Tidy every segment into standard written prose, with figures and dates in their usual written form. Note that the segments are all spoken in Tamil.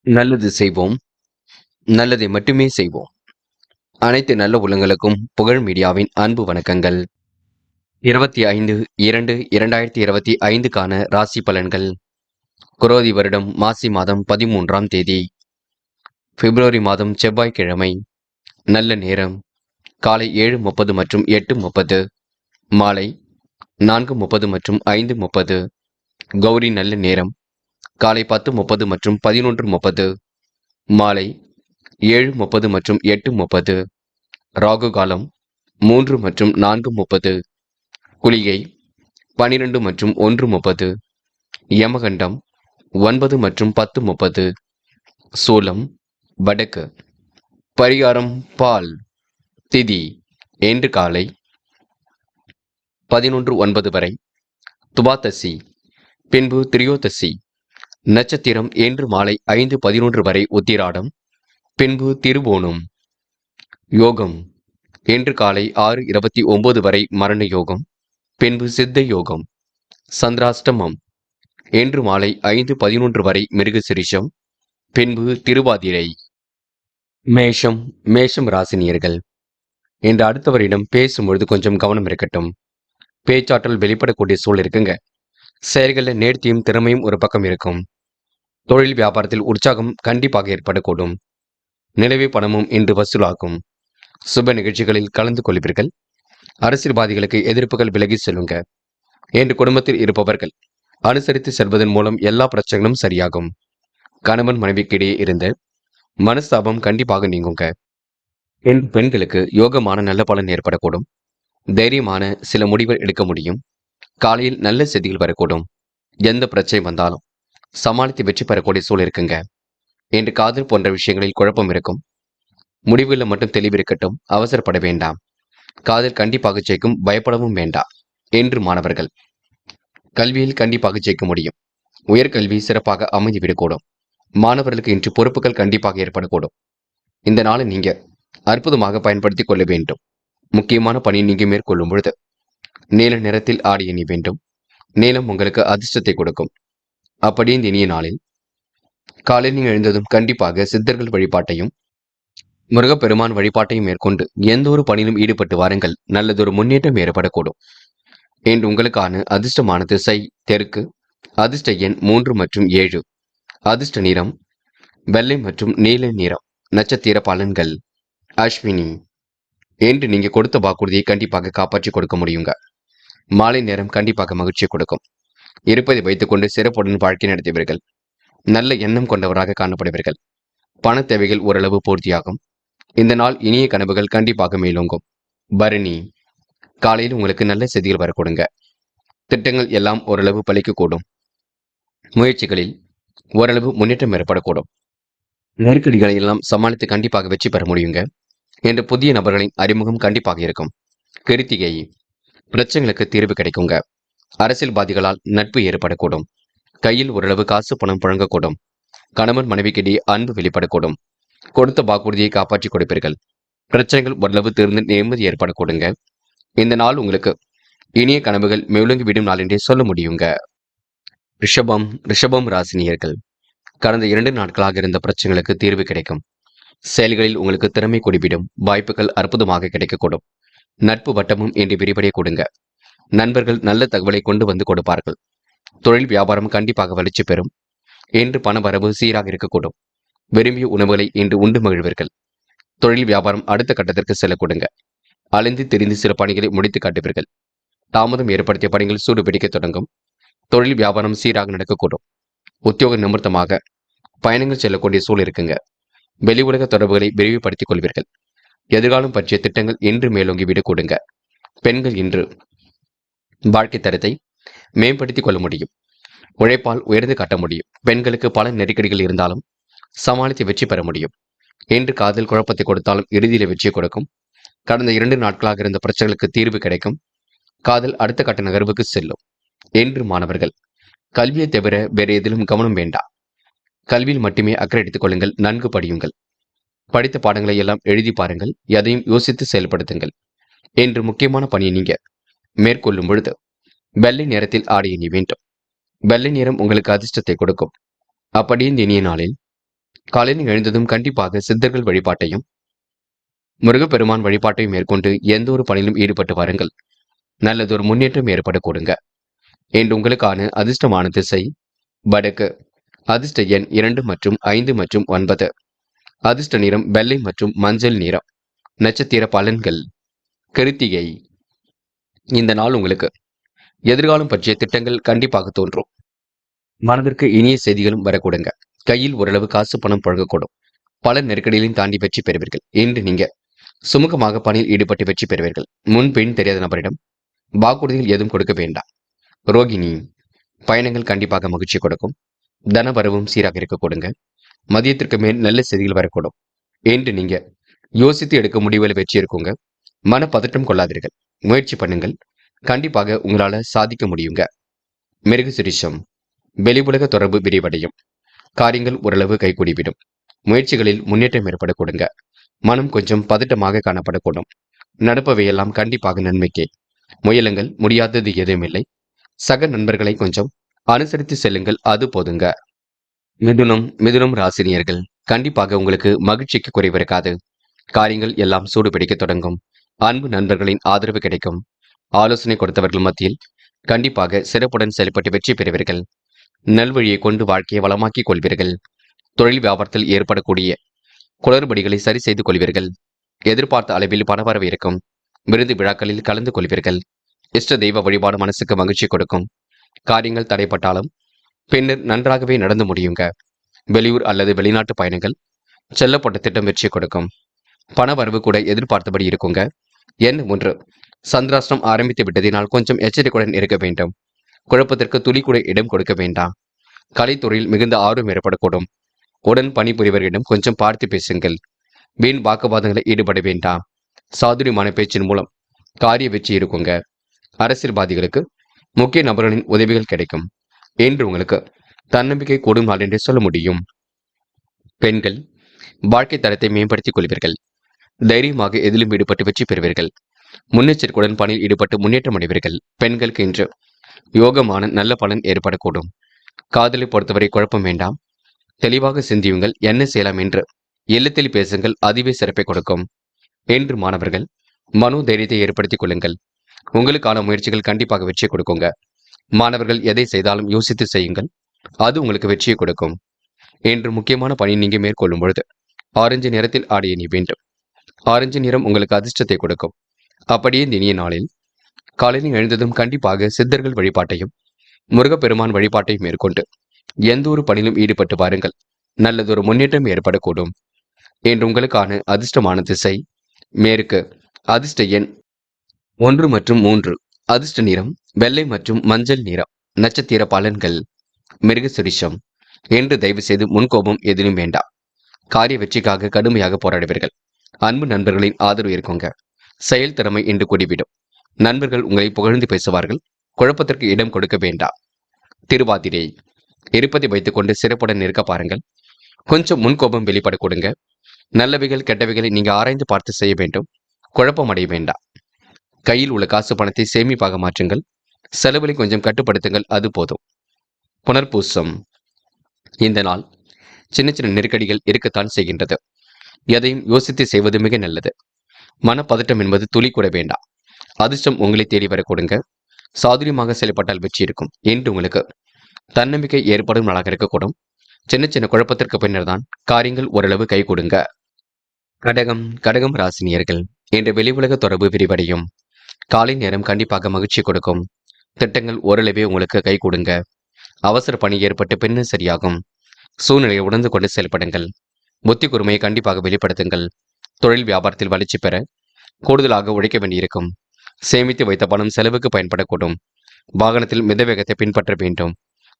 நல்லது செய்வோம், நல்லதை மட்டுமே செய்வோம். அனைத்து நல்ல உள்ளங்களுக்கும் புகழ் மீடியாவின் அன்பு வணக்கங்கள். 25/2/2025க்கான ராசி பலன்கள். குரோதி வருடம் மாசி மாதம் 13ஆம் தேதி, பிப்ரவரி மாதம் செவ்வாய்க்கிழமை. நல்ல நேரம் காலை 7:30 மற்றும் 8:30, மாலை 4:30 மற்றும் 5:30. கௌரி நல்ல நேரம் காலை 10:30 மற்றும் 11:30, மாலை 7:30 மற்றும் 8:30. ராகு காலம் 3 மற்றும் 4:30, குளிகை 12 மற்றும் 1:30, யமகண்டம் 9 மற்றும் 10:30, சூலம் வடக்கு. பரிகாரம் பால். திதி இன்று காலை 11:09 வரை துவாதசி, பின்பு திரியோதசி. நட்சத்திரம் இன்று மாலை 5:11 வரை உத்திராடம், பின்பு திருவோணம். யோகம் இன்று காலை 6:29 வரை மரண யோகம், பின்பு சித்த யோகம். சந்திராஷ்டமம் இன்று மாலை 5:11 வரை மிருகசிரிஷம், பின்பு திருவாதிரை. மேஷம் ராசினியர்கள். இன்று அடுத்தவரிடம் பேசும்பொழுது கொஞ்சம் கவனம் இருக்கட்டும். பேச்சாற்றல் வெளிப்படக்கூடிய சூழல் இருக்குங்க. செயல்களில் நேர்த்தியும் திறமையும் ஒரு பக்கம் இருக்கும். தொழில் வியாபாரத்தில் உற்சாகம் கண்டிப்பாக ஏற்படக்கூடும். நிலவே பணமும் இன்று வசூலாகும். சுப நிகழ்ச்சிகளில் கலந்து கொள்வீர்கள். அரசியல்வாதிகளுக்கு எதிர்ப்புகள் விலகி செல்லுங்க. இன்று குடும்பத்தில் இருப்பவர்கள் அனுசரித்து செல்வதன் மூலம் எல்லா பிரச்சனைகளும் சரியாகும். கணவன் மனைவிக்கிடையே இருந்த மனஸ்தாபம் கண்டிப்பாக நீங்குங்க. இன்று பெண்களுக்கு யோகமான நல்ல பலன் ஏற்படக்கூடும். தைரியமான சில முடிவுகள் எடுக்க முடியும். காலையில் நல்ல செய்திகள் வரக்கூடும். எந்த பிரச்சனை வந்தாலும் சமாளித்து வெற்றி பெறக்கூடிய சூழல் இருக்குங்க. இன்று காதல் போன்ற விஷயங்களில் குழப்பம் இருக்கும். முடிவுகளில் மட்டும் தெளிவு இருக்கட்டும், அவசரப்பட வேண்டாம். காதல் கண்டிப்பாக ஜெயிக்கும், பயப்படவும் வேண்டாம். இன்று மாணவர்கள் கல்வியில் கண்டிப்பாக ஜெயிக்க முடியும். உயர்கல்வி சிறப்பாக அமைந்துவிடக்கூடும். மாணவர்களுக்கு இன்று பொறுப்புகள் கண்டிப்பாக ஏற்படக்கூடும். இந்த நாளை நீங்க அற்புதமாக பயன்படுத்திக் கொள்ள வேண்டும். முக்கியமான பணியை நீங்க மேற்கொள்ளும் பொழுது நீல நிறத்தில் ஆடை அணி வேண்டும். நீலம் உங்களுக்கு அதிர்ஷ்டத்தை கொடுக்கும். அப்படி இந்த இனிய நாளில் காலையில் நீங்கள் எழுந்ததும் கண்டிப்பாக சித்தர்கள் வழிபாட்டையும் முருகப்பெருமான் வழிபாட்டையும் மேற்கொண்டு எந்த ஒரு பணியிலும் ஈடுபட்டு வாருங்கள். நல்லதொரு முன்னேற்றம் ஏற்படக்கூடும். இன்று உங்களுக்கான அதிர்ஷ்டமான திசை தெற்கு. அதிர்ஷ்ட எண் 3 மற்றும் 7. அதிர்ஷ்ட நிறம் வெள்ளை மற்றும் நீல நிறம். நட்சத்திர பலன்கள். அஸ்வினி. இன்று நீங்க கொடுத்த வாக்குறுதியை கண்டிப்பாக காப்பாற்றி கொடுக்க முடியுங்க. மாலை நேரம் கண்டிப்பாக மகிழ்ச்சியை கொடுக்கும். இருப்பதை வைத்துக்கொண்டு சிறப்புடன் வாழ்க்கை நடத்துவீர்கள். நல்ல எண்ணம் கொண்டவராக காணப்படுவீர்கள். பண தேவைகள் ஓரளவு பூர்த்தியாகும். இந்த நாள் இனிய கனவுகள் கண்டிப்பாக மேலோங்கும். பரணி. காலையில் உங்களுக்கு நல்ல செய்திகள் வரக்கூடுங்க. திட்டங்கள் எல்லாம் ஓரளவு பலிக்கக்கூடும். முயற்சிகளில் ஓரளவு முன்னேற்றம் ஏற்படக்கூடும். நெருக்கடிகளை எல்லாம் சமாளித்து கண்டிப்பாக வெற்றி பெற முடியுங்க. என்று புதிய நபர்களின் அறிமுகம் கண்டிப்பாக இருக்கும். கிருத்திகை. பிரச்சனைகளுக்கு தீர்வு கிடைக்குங்க. அரசியல்வாதிகளால் நட்பு ஏற்படக்கூடும். கையில் ஓரளவு காசு பணம் புழங்கக்கூடும். கணவன் மனைவிக்கிடையே அன்பு வெளிப்படக்கூடும். கொடுத்த வாக்குறுதியை காப்பாற்றி கொடுப்பீர்கள். பிரச்சனைகள் ஓரளவு தீர்ந்து நிம்மதி ஏற்படக்கூடுங்க. இந்த நாள் உங்களுக்கு இனிய கனவுகள் மேலோங்கி விடும் நாள் என்றே சொல்ல முடியுங்க. ரிஷபம் ராசினியர்கள். கடந்த 2 நாட்களாக இருந்த பிரச்சனைகளுக்கு தீர்வு கிடைக்கும். செயல்களில் உங்களுக்கு திறமை கூடிவிடும். வாய்ப்புகள் அற்புதமாக கிடைக்கக்கூடும். நட்பு வட்டமும் இன்று விரிவடைய கொடுங்க. நண்பர்கள் நல்ல தகவலை கொண்டு வந்து கொடுப்பார்கள். தொழில் வியாபாரம் கண்டிப்பாக வளர்ச்சி பெறும். இன்று பண வரவு சீராக இருக்கக்கூடும். விரும்பிய உணவுகளை இன்று உண்டு மகிழ்வீர்கள். தொழில் வியாபாரம் அடுத்த கட்டத்திற்கு செல்ல கொடுங்க. அலைந்து திரிந்து சில பணிகளை முடித்து காட்டுவீர்கள். தாமதம் ஏற்படுத்திய பணிகள் சூடு பிடிக்க தொடங்கும். தொழில் வியாபாரம் சீராக நடக்கக்கூடும். உத்தியோக நிமித்தமாக பயணங்கள் செல்லக்கூடிய சூழல் இருக்குங்க. வெளி உலக தொடர்புகளை விரிவுபடுத்திக் கொள்வீர்கள். எதிர்காலம் பற்றிய திட்டங்கள் இன்று மேலோங்கி விட கொடுங்க. பெண்கள் இன்று வாழ்க்கை தரத்தை மேம்படுத்திக் கொள்ள முடியும். உழைப்பால் உயர்ந்து காட்ட முடியும். பெண்களுக்கு பல நெருக்கடிகள் இருந்தாலும் சமாளித்து வெற்றி பெற முடியும். இன்று காதல் குழப்பத்தை கொடுத்தாலும் இறுதியில் வெற்றியை கொடுக்கும். கடந்த 2 நாட்களாக இருந்த பிரச்சனைகளுக்கு தீர்வு கிடைக்கும். காதல் அடுத்த கட்ட நகர்வுக்கு செல்லும். இன்று மாணவர்கள் கல்வியை தவிர வேறு எதிலும் கவனம் வேண்டாம். கல்வியில் மட்டுமே அக்கறை எடுத்துக் கொள்ளுங்கள். நன்கு படியுங்கள். படித்த பாடங்களை எல்லாம் எழுதி பாருங்கள். எதையும் யோசித்து செயல்படுத்துங்கள். இன்று முக்கியமான பணியை நீங்க மேற்கொள்ளும் பொழுது வெள்ளை நிறத்தில் ஆடை அணி வேண்டும். வெள்ளை நிறம் உங்களுக்கு அதிர்ஷ்டத்தை கொடுக்கும். அப்படி இந்த இனிய நாளில் காலையில் எழுந்ததும் கண்டிப்பாக சித்தர்கள் வழிபாட்டையும் முருகப்பெருமான் வழிபாட்டையும் மேற்கொண்டு எந்த ஒரு பணியிலும் ஈடுபட்டு வாருங்கள். நல்லதொரு முன்னேற்றம் ஏற்பட கொடுங்க. இன்று உங்களுக்கான அதிர்ஷ்டமான திசை வடக்கு. அதிர்ஷ்ட எண் 2 மற்றும் 5 மற்றும் 9. அதிர்ஷ்ட நிறம் வெள்ளை மற்றும் மஞ்சள் நிறம். நட்சத்திர பலன்கள். கிருத்திகை. இந்த நாள் உங்களுக்கு எதிர்காலம் பற்றிய திட்டங்கள் கண்டிப்பாக தோன்றும். மனதிற்கு இனிய செய்திகளும் வரக்கூடுங்க. கையில் ஓரளவு காசு பணம் புழங்கக்கூடும். பல நெருக்கடிகளையும் தாண்டி வெற்றி பெறுவீர்கள். இன்று நீங்க சுமூகமாக பணியில் ஈடுபட்டு வெற்றி பெறுவீர்கள். முன்பின் தெரியாத நபரிடம் வாக்குறுதிகள் எதுவும் கொடுக்க வேண்டாம். ரோகிணி. பயணங்கள் கண்டிப்பாக மகிழ்ச்சி கொடுக்கும். தனவரவும் சீராக இருக்க கொடுங்க. மதியத்திற்கு மேல் நல்ல செய்திகள் வரக்கூடும். இன்று நீங்க யோசித்து எடுக்க முடிவில் வெற்றி இருக்குங்க. மன பதட்டம் கொள்ளாதீர்கள். முயற்சி பண்ணுங்கள். கண்டிப்பாக உங்களால சாதிக்க முடியுங்க. மிருகசிரிஷம். வெளி உலக தொடர்பு விரிவடையும். காரியங்கள் ஓரளவு கைகூடிவிடும். முயற்சிகளில் முன்னேற்றம் ஏற்பட கொடுங்க. மனம் கொஞ்சம் பதட்டமாக காணப்படக்கூடும். நடப்பவையெல்லாம் கண்டிப்பாக நன்மைக்கே. முயலுங்கள், முடியாதது எதுவுமில்லை. சக நண்பர்களை கொஞ்சம் அனுசரித்து செல்லுங்கள், அது போதுங்க. மிதுனம் ராசினியர்கள். கண்டிப்பாக உங்களுக்கு மகிழ்ச்சிக்கு குறைவிருக்காது. காரியங்கள் எல்லாம் சூடு பிடிக்க தொடங்கும். அன்பு நண்பர்களின் ஆதரவு கிடைக்கும். ஆலோசனை கொடுத்தவர்கள் மத்தியில் கண்டிப்பாக சிறப்புடன் செயல்பட்டு வெற்றி பெறுவீர்கள். நல்வழியை கொண்டு வாழ்க்கையை வளமாக்கிக் கொள்வீர்கள். தொழில் வியாபாரத்தில் ஏற்படக்கூடிய குளறுபடிகளை சரி செய்து கொள்வீர்கள். எதிர்பார்த்த அளவில் பணவரவு இருக்கும். விருது விழாக்களில் கலந்து கொள்வீர்கள். இஷ்ட தெய்வ வழிபாடு மனசுக்கு மகிழ்ச்சி கொடுக்கும். காரியங்கள் தடைப்பட்டாலும் பின்னர் நன்றாகவே நடந்து முடியுங்க. வெளியூர் அல்லது வெளிநாட்டு பயணங்கள் செல்லப்பட்ட திட்டம் வெற்றி கொடுக்கும். பண வரவு கூட எதிர்பார்த்தபடி இருக்குங்க. எண் 3. சந்திராஷ்டிரம் ஆரம்பித்து விட்டதினால் கொஞ்சம் எச்சரிக்கையுடன் இருக்க வேண்டும். குழப்பத்திற்கு துளி கூட இடம் கொடுக்க வேண்டாம். கலைத்துறையில் மிகுந்த ஆர்வம் ஏற்படக்கூடும். உடன் பணிபுரிவர்களிடம் கொஞ்சம் பார்த்து பேசுங்கள். வீண் வாக்குவாதங்களை ஈடுபட வேண்டாம். சாதுரியமான பேச்சின் மூலம் காரிய வெற்றி இருக்குங்க. அரசியல்வாதிகளுக்கு முக்கிய நபர்களின் உதவிகள் கிடைக்கும். என்று உங்களுக்கு தன்னம்பிக்கை கூடும் நாள் என்று சொல்ல முடியும். பெண்கள் வாழ்க்கை தரத்தை மேம்படுத்திக் கொள்வீர்கள். தைரியமாக எதிலும் ஈடுபட்டு வெற்றி பெறுவீர்கள். முன்னெச்சரிக்கையுடன் பணியில் ஈடுபட்டு முன்னேற்றம் அடைவீர்கள். பெண்களுக்கு இன்று யோகமான நல்ல பலன் ஏற்படக்கூடும். காதலை பொறுத்தவரை குழப்பம் வேண்டாம். தெளிவாக சிந்தியுங்கள், என்ன செய்யலாம் என்று இல்லத்தில் பேசுங்கள், அதுவே சிறப்பை கொடுக்கும். என்று மாணவர்கள் மனோ தைரியத்தை ஏற்படுத்திக் கொள்ளுங்கள். உங்களுக்கான முயற்சிகள் கண்டிப்பாக வெற்றியை கொடுக்குங்க. மாணவர்கள் எதை செய்தாலும் யோசித்து செய்யுங்கள், அது உங்களுக்கு வெற்றியை கொடுக்கும். என்று முக்கியமான பணி நீங்க மேற்கொள்ளும் பொழுது ஆரஞ்சு நிறத்தில் ஆடை அணிய வேண்டும். ஆரஞ்சு நிறம் உங்களுக்கு அதிர்ஷ்டத்தை கொடுக்கும். அப்படியே இந்த இனிய நாளில் காலையில் எழுந்ததும் கண்டிப்பாக சித்தர்கள் வழிபாட்டையும் முருகப்பெருமான் வழிபாட்டையும் மேற்கொண்டு எந்த ஒரு பணியிலும் ஈடுபட்டு பாருங்கள். நல்லதொரு முன்னேற்றம் ஏற்படக்கூடும். என்று உங்களுக்கான அதிர்ஷ்டமான திசை மேற்கு. அதிர்ஷ்ட எண் 1 மற்றும் 3. அதிர்ஷ்ட நிறம் வெள்ளை மற்றும் மஞ்சள் நிறம். நட்சத்திர பலன்கள். மிருகசிரிஷம். என்று தயவு செய்து முன்கோபம் எதிலும் வேண்டாம். காரிய வெற்றிக்காக கடுமையாக போராடுவீர்கள். அன்பு நண்பர்களின் ஆதரவு இருக்குங்க. செயல் திறமை இன்று கூடிவிடும். நண்பர்கள் உங்களை புகழ்ந்து பேசுவார்கள். குழப்பத்திற்கு இடம் கொடுக்க வேண்டாம். திருவாதிரை. இருப்பதை வைத்துக்கொண்டு சிறப்புடன் இருக்க பாருங்கள். கொஞ்சம் முன்கோபம் வெளிப்பட கொடுங்க. நல்லவைகள் கெட்டவைகளை நீங்க ஆராய்ந்து பார்த்து செய்ய வேண்டும். குழப்பம் அடைய வேண்டாம். கையில் உள்ள காசு பணத்தை சேமிப்பாக மாற்றுங்கள். செலவுகளை கொஞ்சம் கட்டுப்படுத்துங்கள், அது போதும். புனர்பூசம். இந்த நாள் சின்ன சின்ன நெருக்கடிகள் இருக்கத்தான் செய்கின்றது. எதையும் யோசித்து செய்வது மிக நல்லது. மனப்பதட்டம் என்பது துளி கூட வேண்டாம். அதிர்ஷ்டம் உங்களை தேடி வர கொடுங்க. சாதுரியமாக செயல்பட்டால் வெற்றி இருக்கும். என்று உங்களுக்கு தன்னம்பிக்கை ஏற்படும் நாளாக இருக்கக்கூடும். சின்ன சின்ன குழப்பத்திற்கு பின்னர் தான் காரியங்கள் ஓரளவு கை கொடுங்க. கடகம் ராசினியர்கள். இன்று வெளி உலக தொடர்பு விரிவடையும். காலை நேரம் கண்டிப்பாக மகிழ்ச்சி கொடுக்கும். திட்டங்கள் ஓரளவே உங்களுக்கு கை கொடுங்க. அவசர பணி ஏற்பட்டு பின்னர் சரியாகும். சூழ்நிலையை உணர்ந்து கொண்டு செயல்படுங்கள். புத்தி கூர்மையை கண்டிப்பாக வெளிப்படுத்துங்கள். தொழில் வியாபாரத்தில் வளர்ச்சி பெற கூடுதலாக உழைக்க வேண்டியிருக்கும். சேமித்து வைத்த பணம் செலவுக்கு பயன்படக்கூடும். வாகனத்தில் மித வேகத்தை பின்பற்ற வேண்டும்.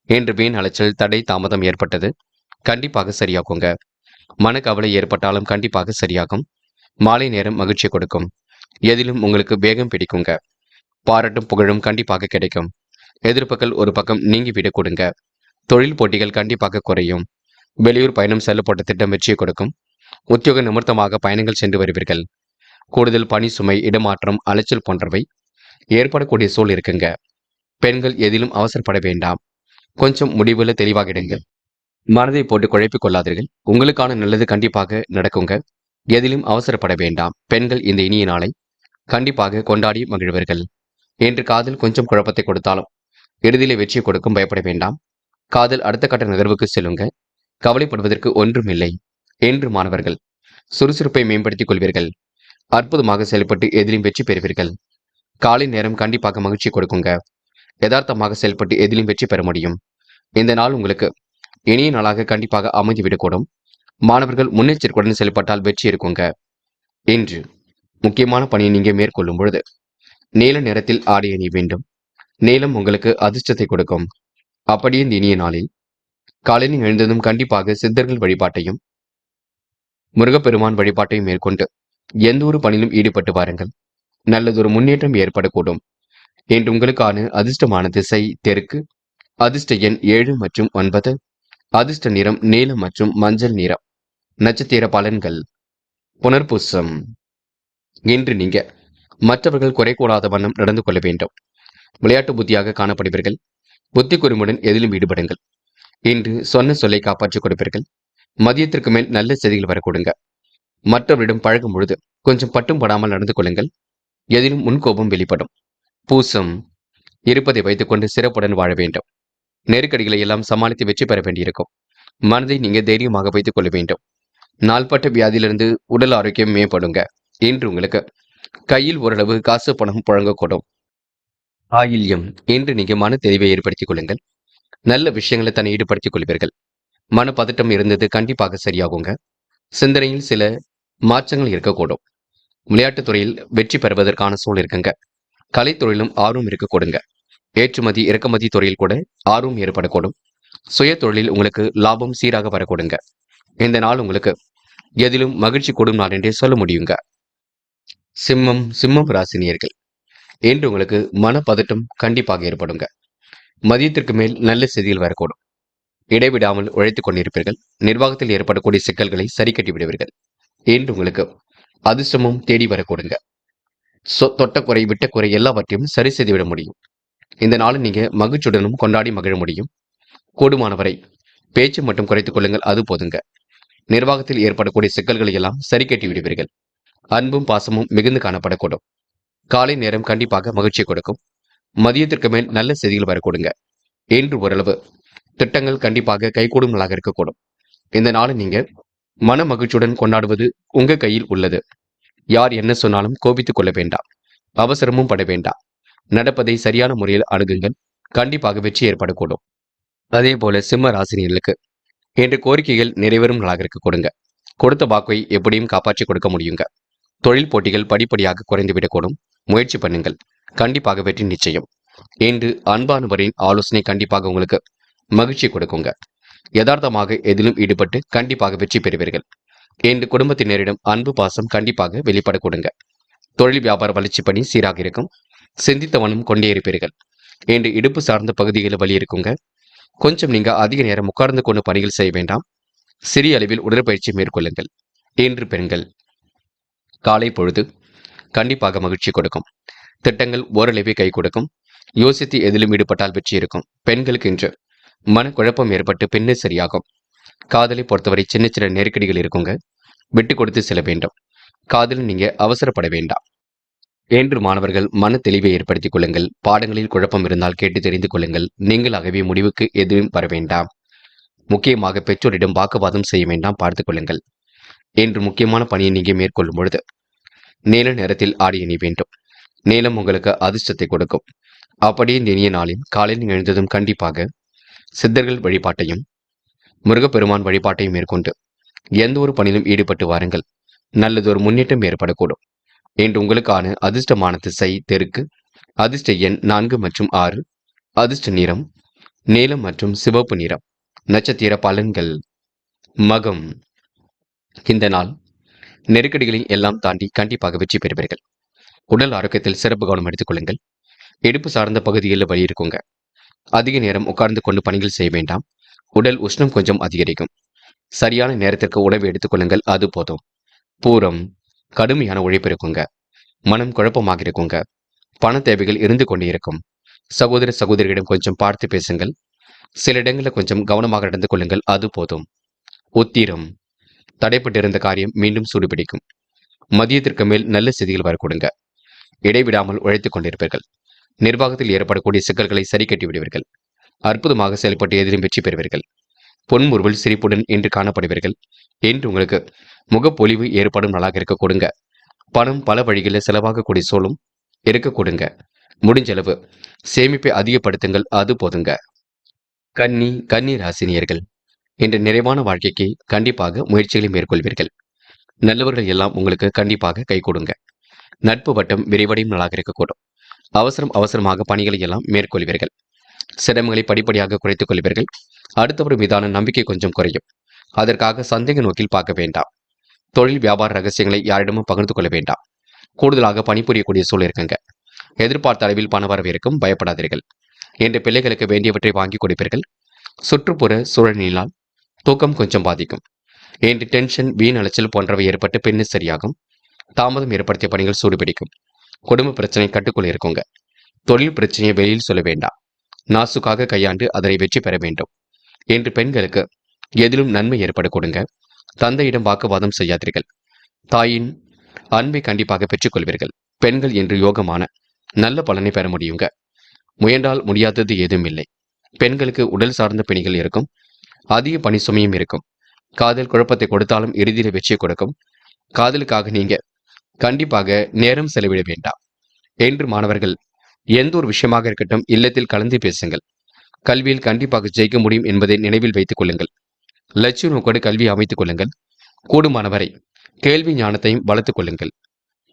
என்று வீண் அலைச்சல் தடை தாமதம் ஏற்பட்டது கண்டிப்பாக சரியாகுங்க. மனக்கவலை ஏற்பட்டாலும் கண்டிப்பாக சரியாகும். மாலை நேரம் மகிழ்ச்சி கொடுக்கும். எதிலும் உங்களுக்கு வேகம் பிடிக்குங்க. பாராட்டும் புகழும் கண்டிப்பாக கிடைக்கும். எதிர்ப்புகள் ஒரு பக்கம் நீங்கிவிடக் கொடுங்க. தொழில் போட்டிகள் கண்டிப்பாக குறையும். வெளியூர் பயணம் செல்லப்பட்ட திட்டம் வெற்றியை கொடுக்கும். உத்தியோக நிமித்தமாக பயணங்கள் சென்று வருவீர்கள். கூடுதல் பணி சுமை, இடமாற்றம், அலைச்சல் போன்றவை ஏற்படக்கூடிய சூழல் இருக்குங்க. பெண்கள் எதிலும் அவசரப்பட வேண்டாம். கொஞ்சம் முடிவுல தெளிவாகிடுங்கள். மனதை போட்டு குழப்பிக் கொள்ளாதீர்கள். உங்களுக்கான நல்லது கண்டிப்பாக நடக்குங்க. எதிலும் அவசரப்பட வேண்டாம். பெண்கள் இந்த இனிய நாளை கண்டிப்பாக கொண்டாடி மகிழ்வர்கள். என்று காதல் கொஞ்சம் குழப்பத்தை கொடுத்தாலும் இறுதியிலே வெற்றியை கொடுக்கும். பயப்பட வேண்டாம். காதல் அடுத்த கட்ட நகர்வுக்கு செல்லுங்க. கவலைப்படுவதற்கு ஒன்றுமில்லை. என்று மாணவர்கள் சுறுசுறுப்பை மேம்படுத்திக் கொள்வீர்கள். அற்புதமாக செயல்பட்டு எதிலும் வெற்றி பெறுவீர்கள். காலை நேரம் கண்டிப்பாக மகிழ்ச்சி கொடுக்குங்க. யதார்த்தமாக செயல்பட்டு எதிலும் வெற்றி பெற முடியும். இந்த நாள் உங்களுக்கு இனிய நாளாக கண்டிப்பாக அமைந்துவிடக்கூடும். மாணவர்கள் முன்னெச்சரிக்கையுடன் செயல்பட்டால் வெற்றி இருக்குங்க. இன்று முக்கியமான பணியை நீங்க மேற்கொள்ளும் பொழுது நீல நிறத்தில் ஆடை அணிய வேண்டும். நீலம் உங்களுக்கு அதிர்ஷ்டத்தை கொடுக்கும். அப்படியே இந்த இனிய நாளில் காலையில் எழுந்ததும் கண்டிப்பாக சித்தர்கள் வழிபாட்டையும் முருகப்பெருமான் வழிபாட்டையும் மேற்கொண்டு எந்த ஒரு பணியிலும் ஈடுபட்டு வாருங்கள். நல்லதொரு முன்னேற்றம் ஏற்படக்கூடும். என்று உங்களுக்கான அதிர்ஷ்டமான திசை தெற்கு. அதிர்ஷ்ட எண் 7 மற்றும் 9. அதிர்ஷ்ட நிறம் நீலம் மற்றும் மஞ்சள் நிறம். நட்சத்திர பலன்கள் புனர்பூசம். இன்று நீங்க மற்றவர்கள் குறை கூடாத வண்ணம் நடந்து கொள்ள வேண்டும். விளையாட்டு புத்தியாக காணப்படுவீர்கள். புத்தி கூர்மையுடன் எதிலும் ஈடுபடுங்கள். இன்று சொன்ன சொல்லை காப்பாற்றிக் கொடுப்பீர்கள். மதியத்திற்கு மேல் நல்ல செய்திகள் வரக்கூடுங்க. மற்றவரிடம் பழகும் பொழுது கொஞ்சம் பட்டும் படாமல் நடந்து கொள்ளுங்கள். எதிலும் முன்கோபம் வெளிப்படும். பூசம் இருப்பதை வைத்துக்கொண்டு சிறப்புடன் வாழ வேண்டும். நெருக்கடிகளை எல்லாம் சமாளித்து வெற்றி பெற வேண்டியிருக்கும். மனதை நீங்க தைரியமாக வைத்துக் கொள்ள வேண்டும். நாள்பட்ட வியாதியிலிருந்து உடல் ஆரோக்கியம் மேம்படுங்க. இன்று உங்களுக்கு கையில் ஓரளவு காசு பணம் புழங்கக்கூடும். ஆயில்யம் இன்று நீங்க மன தெளிவை ஏற்படுத்திக் கொள்ளுங்கள். நல்ல விஷயங்களை தன்னை ஈடுபடுத்திக் கொள்வீர்கள். மனப்பதட்டம் இருந்தது கண்டிப்பாக சரியாகுங்க. சிந்தனையில் சில மாற்றங்கள் இருக்கக்கூடும். விளையாட்டுத் துறையில் வெற்றி பெறுவதற்கான சூழல் இருக்குங்க. கலைத்துறையிலும் ஆர்வம் இருக்க கொடுங்க. ஏற்றுமதி இறக்குமதி துறையில் கூட ஆர்வம் ஏற்படக்கூடும். சுய தொழிலில் உங்களுக்கு லாபம் சீராக வரக்கூடுங்க. இந்த நாள் உங்களுக்கு எதிலும் மகிழ்ச்சி கூடும் நாள் என்றே சொல்ல முடியுங்க. சிம்மம் ராசினியர்கள் இன்று உங்களுக்கு மனப்பதட்டம் கண்டிப்பாக ஏற்படுங்க. மதியத்திற்கு மேல் நல்ல செய்திகள் வரக்கூடும். இடைவிடாமல் உழைத்துக் கொண்டிருப்பீர்கள். நிர்வாகத்தில் ஏற்படக்கூடிய சிக்கல்களை சரி கட்டி விடுவீர்கள். இன்று உங்களுக்கு அதிர்ஷ்டமும் தேடி வரக்கூடுங்க. தொட்ட குறை விட்ட குறை எல்லாவற்றையும் சரி செய்து விட முடியும். இந்த நாளை நீங்க மகிழ்ச்சியுடனும் கொண்டாடி மகிழ முடியும். கூடுமானவரை பேச்சு மட்டும் குறைத்துக் கொள்ளுங்கள், அது போதுங்க. நிர்வாகத்தில் ஏற்படக்கூடிய சிக்கல்களை எல்லாம் சரி கட்டி விடுவீர்கள். அன்பும் பாசமும் மிகுந்து காணப்படக்கூடும். காலை நேரம் கண்டிப்பாக மகிழ்ச்சி கொடுக்கும். மதியத்திற்கு மேல் நல்ல செய்திகள் வரக்கூடுங்க. இன்று ஓரளவு திட்டங்கள் கண்டிப்பாக கைகூடும் நாளாக இருக்கக்கூடும். இந்த நாளை நீங்க மன மகிழ்ச்சியுடன் கொண்டாடுவது உங்க கையில் உள்ளது. யார் என்ன சொன்னாலும் கோபித்துக் கொள்ள வேண்டாம். அவசரமும் பட வேண்டாம். நடப்பதை சரியான முறையில் அணுகுங்கள். கண்டிப்பாக வெற்றி ஏற்படக்கூடும். அதே போல சிம்ம ராசினியர்களுக்கு இன்று கோரிக்கைகள் நிறைவேறும் நாளாக இருக்க கொடுங்க. கொடுத்த வாக்கை எப்படியும் காப்பாற்றி கொடுக்க முடியுங்க. தொழில் போட்டிகள் படிப்படியாக குறைந்துவிடக்கூடும். முயற்சி பண்ணுங்கள். கண்டிப்பாக வெற்றி நிச்சயம். இன்று அன்பானவரின் ஆலோசனை கண்டிப்பாக உங்களுக்கு மகிழ்ச்சி கொடுக்குங்க. யதார்த்தமாக எதிலும் ஈடுபட்டு கண்டிப்பாக வெற்றி பெறுவீர்கள். இன்று குடும்பத்தினரிடம் அன்பு பாசம் கண்டிப்பாக வெளிப்பட கொடுங்க. தொழில் வியாபார வளர்ச்சி பணி சீராக இருக்கும். சிந்தித்தவனும் கொண்டே இருப்பீர்கள். இன்று இடுப்பு சார்ந்த பகுதிகளில் வலி இருக்குங்க. கொஞ்சம் நீங்க அதிக நேரம் உட்கார்ந்து கொண்டு பணிகள் செய்ய வேண்டாம். சிறிய அளவில் உடற்பயிற்சி மேற்கொள்ளுங்கள். இன்று பெண்கள் காலை பொழுது கண்டிப்பாக மகிழ்ச்சி கொடுக்கும். திட்டங்கள் ஓரளவே கை கொடுக்கும். யோசித்து எதிலும் ஈடுபட்டால் வெற்றி இருக்கும். பெண்களுக்கு இன்று மனக்குழப்பம் ஏற்பட்டு பின்னே சரியாகும். காதலை பொறுத்தவரை சின்ன சின்ன நெருக்கடிகள் இருக்குங்க. விட்டு கொடுத்து செல்ல வேண்டும். காதலில் நீங்க அவசரப்பட வேண்டாம். என்று மாணவர்கள் மன தெளிவை ஏற்படுத்திக் கொள்ளுங்கள். பாடங்களில் குழப்பம் இருந்தால் கேட்டு தெரிந்து கொள்ளுங்கள். நீங்களாகவே முடிவுக்கு எதுவும் வர வேண்டாம். முக்கியமாக பெற்றோரிடம் வாக்குவாதம் செய்ய வேண்டாம், பார்த்துக் கொள்ளுங்கள். என்று முக்கியமான பணியை நீங்க மேற்கொள்ளும் பொழுது நீல நிறத்தில் ஆடை அணி வேண்டும். நீலம் உங்களுக்கு அதிர்ஷ்டத்தை கொடுக்கும். அப்படியே இந்த இனிய நாளில் காலையில் எழுந்ததும் கண்டிப்பாக சித்தர்கள் வழிபாட்டையும் முருகப்பெருமான் வழிபாட்டையும் மேற்கொண்டு எந்த ஒரு பணியிலும் ஈடுபட்டு வாருங்கள். நல்லதொரு முன்னேற்றம் ஏற்படக்கூடும். இன்று உங்களுக்கான அதிர்ஷ்டமான திசை தெற்கு. அதிர்ஷ்ட எண் 4 மற்றும் 6. அதிர்ஷ்ட நிறம் நீலம் மற்றும் சிவப்பு நிறம். நட்சத்திர பலன்கள் மகம். இந்த நாள் நெருக்கடிகளை எல்லாம் தாண்டி கண்டிப்பாக வெற்றி பெறுவீர்கள். உடல் ஆரோக்கியத்தில் சிறப்பு கவனம் எடுத்துக் கொள்ளுங்கள். இடுப்பு சார்ந்த பகுதிகளில் வலி இருக்குங்க. அதிக நேரம் உட்கார்ந்து கொண்டு பணிகள் செய்ய வேண்டாம். உடல் உஷ்ணம் கொஞ்சம் அதிகரிக்கும். சரியான நேரத்திற்கு உணவு எடுத்துக் கொள்ளுங்கள், அது போதும். பூரம் கடுமையான உழைப்பு இருக்குங்க. மனம் குழப்பமாக இருக்குங்க. பண தேவைகள் இருந்து கொண்டே இருக்கும். சகோதர சகோதரிகளிடம் கொஞ்சம் பார்த்து பேசுங்கள். சில இடங்களில் கொஞ்சம் கவனமாக நடந்து கொள்ளுங்கள், அது போதும். உத்திரம், தடைப்பட்டிருந்த காரியம் மீண்டும் சூடுபிடிக்கும். மதியத்திற்கு மேல் நல்ல செய்திகள் வரக்கூடுங்க. இடைவிடாமல் உழைத்துக் கொண்டிருப்பீர்கள். நிர்வாகத்தில் ஏற்படக்கூடிய சிக்கல்களை சரி கட்டி விடுவீர்கள். அற்புதமாக செயல்பட்டு எதிலும் வெற்றி பெறுவீர்கள். பொன்முறுவல் சிரிப்புடன் இன்று காணப்படுவீர்கள். என்று உங்களுக்கு முகப்பொலிவு ஏற்படும் நாளாக இருக்க கொடுங்க. பணம் பல வழிகளில் செலவாகக்கூடிய சூழலும் இருக்க கொடுங்க. முடிஞ்சளவு சேமிப்பை அதிகப்படுத்துங்கள், அது போதுங்க. கன்னி ராசினியர்கள், இன்று நிறைவான வாழ்க்கைக்கு கண்டிப்பாக முயற்சிகளை மேற்கொள்வீர்கள். நல்லவர்கள் எல்லாம் உங்களுக்கு கண்டிப்பாக கை கொடுங்க. நட்பு வட்டம் விரிவடையும் நாளாக இருக்கக்கூடும். அவசரமாக பணிகளை எல்லாம் மேற்கொள்வீர்கள். சிரமங்களை படிப்படியாக குறைத்துக் கொள்வீர்கள். அடுத்தவர் மீதான நம்பிக்கை கொஞ்சம் குறையும். அதற்காக சந்தேக நோக்கில் பார்க்க வேண்டாம். தொழில் வியாபார ரகசியங்களை யாரிடமும் பகிர்ந்து கொள்ள வேண்டாம். கூடுதலாக பணிபுரியக்கூடிய சூழல் இருக்குங்க. எதிர்பார்த்த அளவில் பணவரவு இருக்கும், பயப்படாதீர்கள். என்ற பிள்ளைகளுக்கு வேண்டியவற்றை வாங்கி கொடுப்பீர்கள். சுற்றுப்புற சூழலினால் தூக்கம் கொஞ்சம் பாதிக்கும். என்று டென்ஷன், வீண் அலைச்சல் போன்றவை ஏற்பட்டு பின்னு சரியாகும். தாமதம் ஏற்படுத்திய பணிகள் சூடுபிடிக்கும். குடும்ப பிரச்சனை கட்டுக்குள் இருக்குங்க. தொழில் பிரச்சனையை வெளியில் சொல்ல வேண்டாம். நாசுக்காக கையாண்டு அதனை வெற்றி பெற வேண்டும். என்று பெண்களுக்கு எதிலும் நன்மை ஏற்பட கொடுங்க. தந்தையிடம் வாக்குவாதம் செய்யாதீர்கள். தாயின் அன்பை கண்டிப்பாக பெற்றுக்கொள்வீர்கள். பெண்கள் என்று யோகமான நல்ல பலனை பெற முடியுங்க. முயன்றால் முடியாதது ஏதும் இல்லை. பெண்களுக்கு உடல் சார்ந்த பிணிகள் இருக்கும். அதிக பணி சுமையும் இருக்கும். காதல் குழப்பத்தை கொடுத்தாலும் இறுதியில் வெற்றியை கொடுக்கும். காதலுக்காக நீங்க கண்டிப்பாக நேரம் செலவிட வேண்டாம். என்று மாணவர்கள் எந்த ஒரு விஷயமாக இருக்கட்டும் இல்லத்தில் கலந்து பேசுங்கள். கல்வியில் கண்டிப்பாக ஜெயிக்க முடியும் என்பதை நினைவில் வைத்துக் கொள்ளுங்கள். லட்சிய நோக்கோடு கல்வி அமைத்துக் கொள்ளுங்கள். கூடுமானவரை கேள்வி ஞானத்தையும் வளர்த்துக் கொள்ளுங்கள்.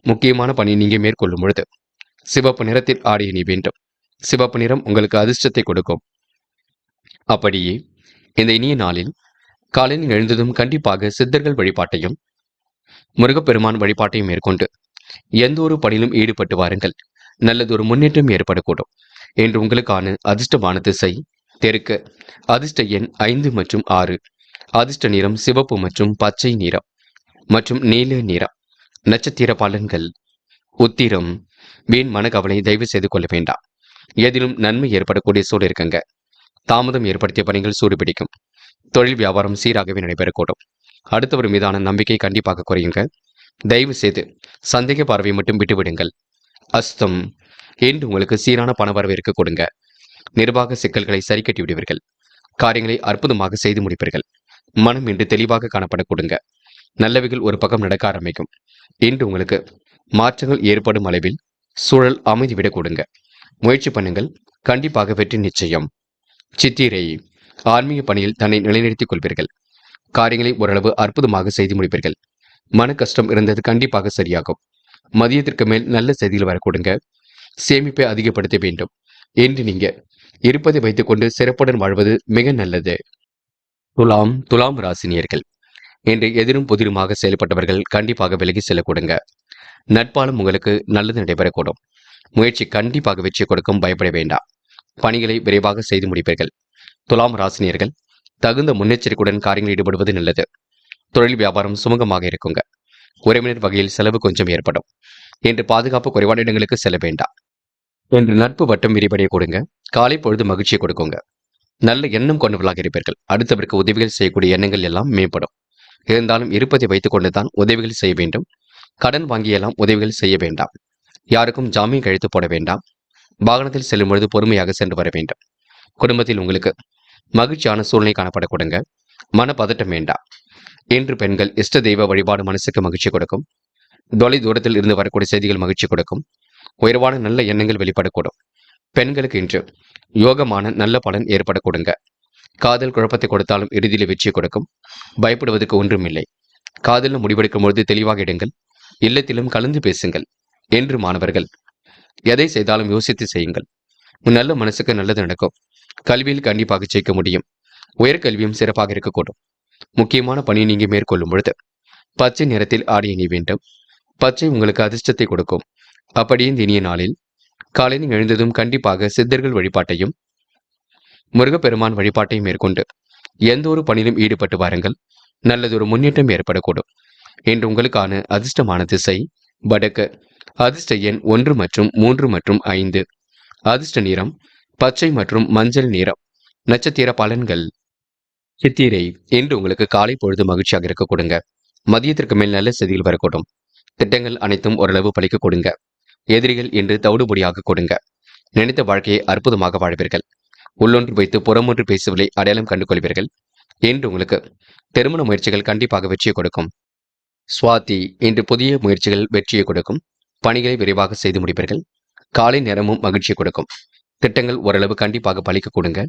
முக்கியமான பணி நீங்க மேற்கொள்ளும் பொழுது சிவப்பு நிறத்தில் ஆடை அணி வேண்டும். சிவப்பு நிறம் உங்களுக்கு அதிர்ஷ்டத்தை கொடுக்கும். அப்படியே இந்த இனிய நாளில் காலையில் எழுந்ததும் கண்டிப்பாக சித்தர்கள் வழிபாட்டையும் முருகப்பெருமான் வழிபாட்டையும் மேற்கொண்டு எந்த ஒரு பணியிலும் ஈடுபட்டு வாருங்கள். நல்லதொரு முன்னேற்றம் ஏற்படக்கூடும். என்று உங்களுக்கான அதிர்ஷ்டமான திசை தெற்கு. அதிர்ஷ்ட எண் 5 மற்றும் 6. அதிர்ஷ்ட நிறம் சிவப்பு மற்றும் பச்சை நிறம் மற்றும் நீல நிறம். நட்சத்திர பலன்கள். உத்திரம், வீண் மனக்கவலை தயவு செய்து கொள்ள வேண்டாம். எதிலும் நன்மை ஏற்படக்கூடிய சூழல் இருக்குங்க. தாமதம் ஏற்படுத்திய பணிகள் சூடுபிடிக்கும். தொழில் வியாபாரம் சீராகவே நடைபெறக்கூடும். அடுத்தவர் மீதான நம்பிக்கை கண்டிப்பாக குறையுங்க. தயவு செய்து சந்தேக பார்வை மட்டும் விட்டுவிடுங்கள். அஸ்தம், என்று உங்களுக்கு சீரான பணவரவு இருக்க கொடுங்க. நிர்வாக சிக்கல்களை சரி கட்டி விடுவீர்கள். காரியங்களை அற்புதமாக செய்து முடிப்பீர்கள். மனம் இன்று தெளிவாக காணப்பட கொடுங்க. நல்லவைகள் ஒரு பக்கம் நடக்க ஆரம்பிக்கும். இன்று உங்களுக்கு மாற்றங்கள் ஏற்படும் அளவில் சூழல் அமைதி விட கொடுங்க. முயற்சி பண்ணுங்கள், கண்டிப்பாக வெற்றி நிச்சயம். சித்திரை, ஆன்மீக பணியில் தன்னை நிலைநிறுத்திக் கொள்வீர்கள். காரியங்களை ஓரளவு அற்புதமாக செய்து முடிப்பீர்கள். மன கஷ்டம் இருந்தது கண்டிப்பாக சரியாகும். மதியத்திற்கு மேல் நல்ல செய்திகள் வரக்கூடுங்க. சேமிப்பை அதிகப்படுத்த வேண்டும். என்று நீங்க இருப்பதை வைத்துக்கொண்டு சிறப்புடன் வாழ்வது மிக நல்லது. துலாம் ராசினியர்கள், என்று எதிரும் புதிருமாக செயல்பட்டவர்கள் கண்டிப்பாக விலகி செல்லக்கூடுங்க. நட்பாலும் உங்களுக்கு நல்லது நடைபெறக்கூடும். முயற்சி கண்டிப்பாக வெற்றி கொடுக்கும், பயப்பட வேண்டாம். பணிகளை விரைவாக செய்து முடிப்பீர்கள். துலாம் ராசினியர்கள் தகுந்த முன்னெச்சரிக்கையுடன் காரியங்களில் ஈடுபடுவது நல்லது. தொழில் வியாபாரம் சுமூகமாக இருக்குங்க. உறவினர் வகையில் செலவு கொஞ்சம் ஏற்படும். என்று பாதுகாப்பு குறைவான இடங்களுக்கு செல்ல வேண்டாம். என்று நட்பு வட்டம் விரிவடைய கொடுங்க. காலை பொழுது மகிழ்ச்சியை கொடுக்குங்க. நல்ல எண்ணம் கொண்டவர்களாக இருப்பீர்கள். அடுத்தவருக்கு உதவிகள் செய்யக்கூடிய எண்ணங்கள் எல்லாம் மேம்படும். இருந்தாலும் இருப்பதை வைத்துக் கொண்டுதான் உதவிகள் செய்ய வேண்டும். கடன் வாங்கியெல்லாம் உதவிகள் செய்ய வேண்டாம். யாருக்கும் ஜாமீன் கழித்து போட வேண்டாம். வாகனத்தில் செல்லும் பொழுது பொறுமையாக சென்று வர வேண்டும். குடும்பத்தில் உங்களுக்கு மகிழ்ச்சியான சூழ்நிலை காணப்பட கொடுங்க. மனப்பதட்டம் வேண்டாம். என்று பெண்கள் இஷ்ட தெய்வ வழிபாடு மனசுக்கு மகிழ்ச்சி கொடுக்கும். தொலை தூரத்தில் இருந்து வரக்கூடிய செய்திகள் மகிழ்ச்சி கொடுக்கும். உயர்வான நல்ல எண்ணங்கள் வெளிப்படக்கூடும். பெண்களுக்கு இன்று யோகமான நல்ல பலன் ஏற்பட கொடுங்க. காதல் குழப்பத்தை கொடுத்தாலும் இறுதியில் வெற்றி கொடுக்கும். பயப்படுவதற்கு ஒன்றுமில்லை. காதலில் முடிவெடுக்கும் பொழுது தெளிவாக இடுங்கள். இல்லத்திலும் கலந்து பேசுங்கள். என்று மாணவர்கள் எதை செய்தாலும் யோசித்து செய்யுங்கள். நல்ல மனசுக்கு நல்லது நடக்கும். கல்வியில் கண்டிப்பாக ஜெயிக்க முடியும். உயர்கல்வியும் சிறப்பாக இருக்கக்கூடும். முக்கியமான பணியை நீங்க மேற்கொள்ளும் பொழுது பச்சை நிறத்தில் ஆடை அணி வேண்டும். பச்சை உங்களுக்கு அதிர்ஷ்டத்தை கொடுக்கும். அப்படியே இந்த இனிய நாளில் காலையில் எழுந்ததும் கண்டிப்பாக சித்தர்கள் வழிபாட்டையும் முருகப்பெருமான் வழிபாட்டையும் மேற்கொண்டு எந்த ஒரு பணியிலும் ஈடுபட்டு வாருங்கள். நல்லதொரு முன்னேற்றம் ஏற்படக்கூடும். என்று உங்களுக்கான அதிர்ஷ்டமான திசை வடக்கு. அதிர்ஷ்ட எண் 1 மற்றும் 3 மற்றும் 5. அதிர்ஷ்ட நிறம் பச்சை மற்றும் மஞ்சள் நிறம். நட்சத்திர பலன்கள். சித்திரை. இன்று உங்களுக்கு காலை பொழுது மகிழ்ச்சியாக இருக்க கொடுங்க. மதியத்திற்கு மேல் நல்ல செய்திகள் வரக்கூடும். திட்டங்கள் அனைத்தும் ஓரளவு பலிக்க கொடுங்க. எதிரிகள் இன்று தவிடுபொடியாக கொடுங்க. நினைத்த வாழ்க்கையை அற்புதமாக வாழ்வீர்கள். உள்ளொன்று வைத்து புறமொன்று பேசுவதை அடையாளம் கண்டு கொள்வீர்கள். இன்று உங்களுக்கு திருமண முயற்சிகள் கண்டிப்பாக வெற்றியை கொடுக்கும். சுவாதி. இன்று புதிய முயற்சிகள் வெற்றியை கொடுக்கும். பணிகளை விரைவாக செய்து முடிப்பீர்கள். காலை நேரமும் மகிழ்ச்சியை கொடுக்கும். திட்டங்கள் ஓரளவு கண்டிப்பாக பலிக்க கொடுங்க.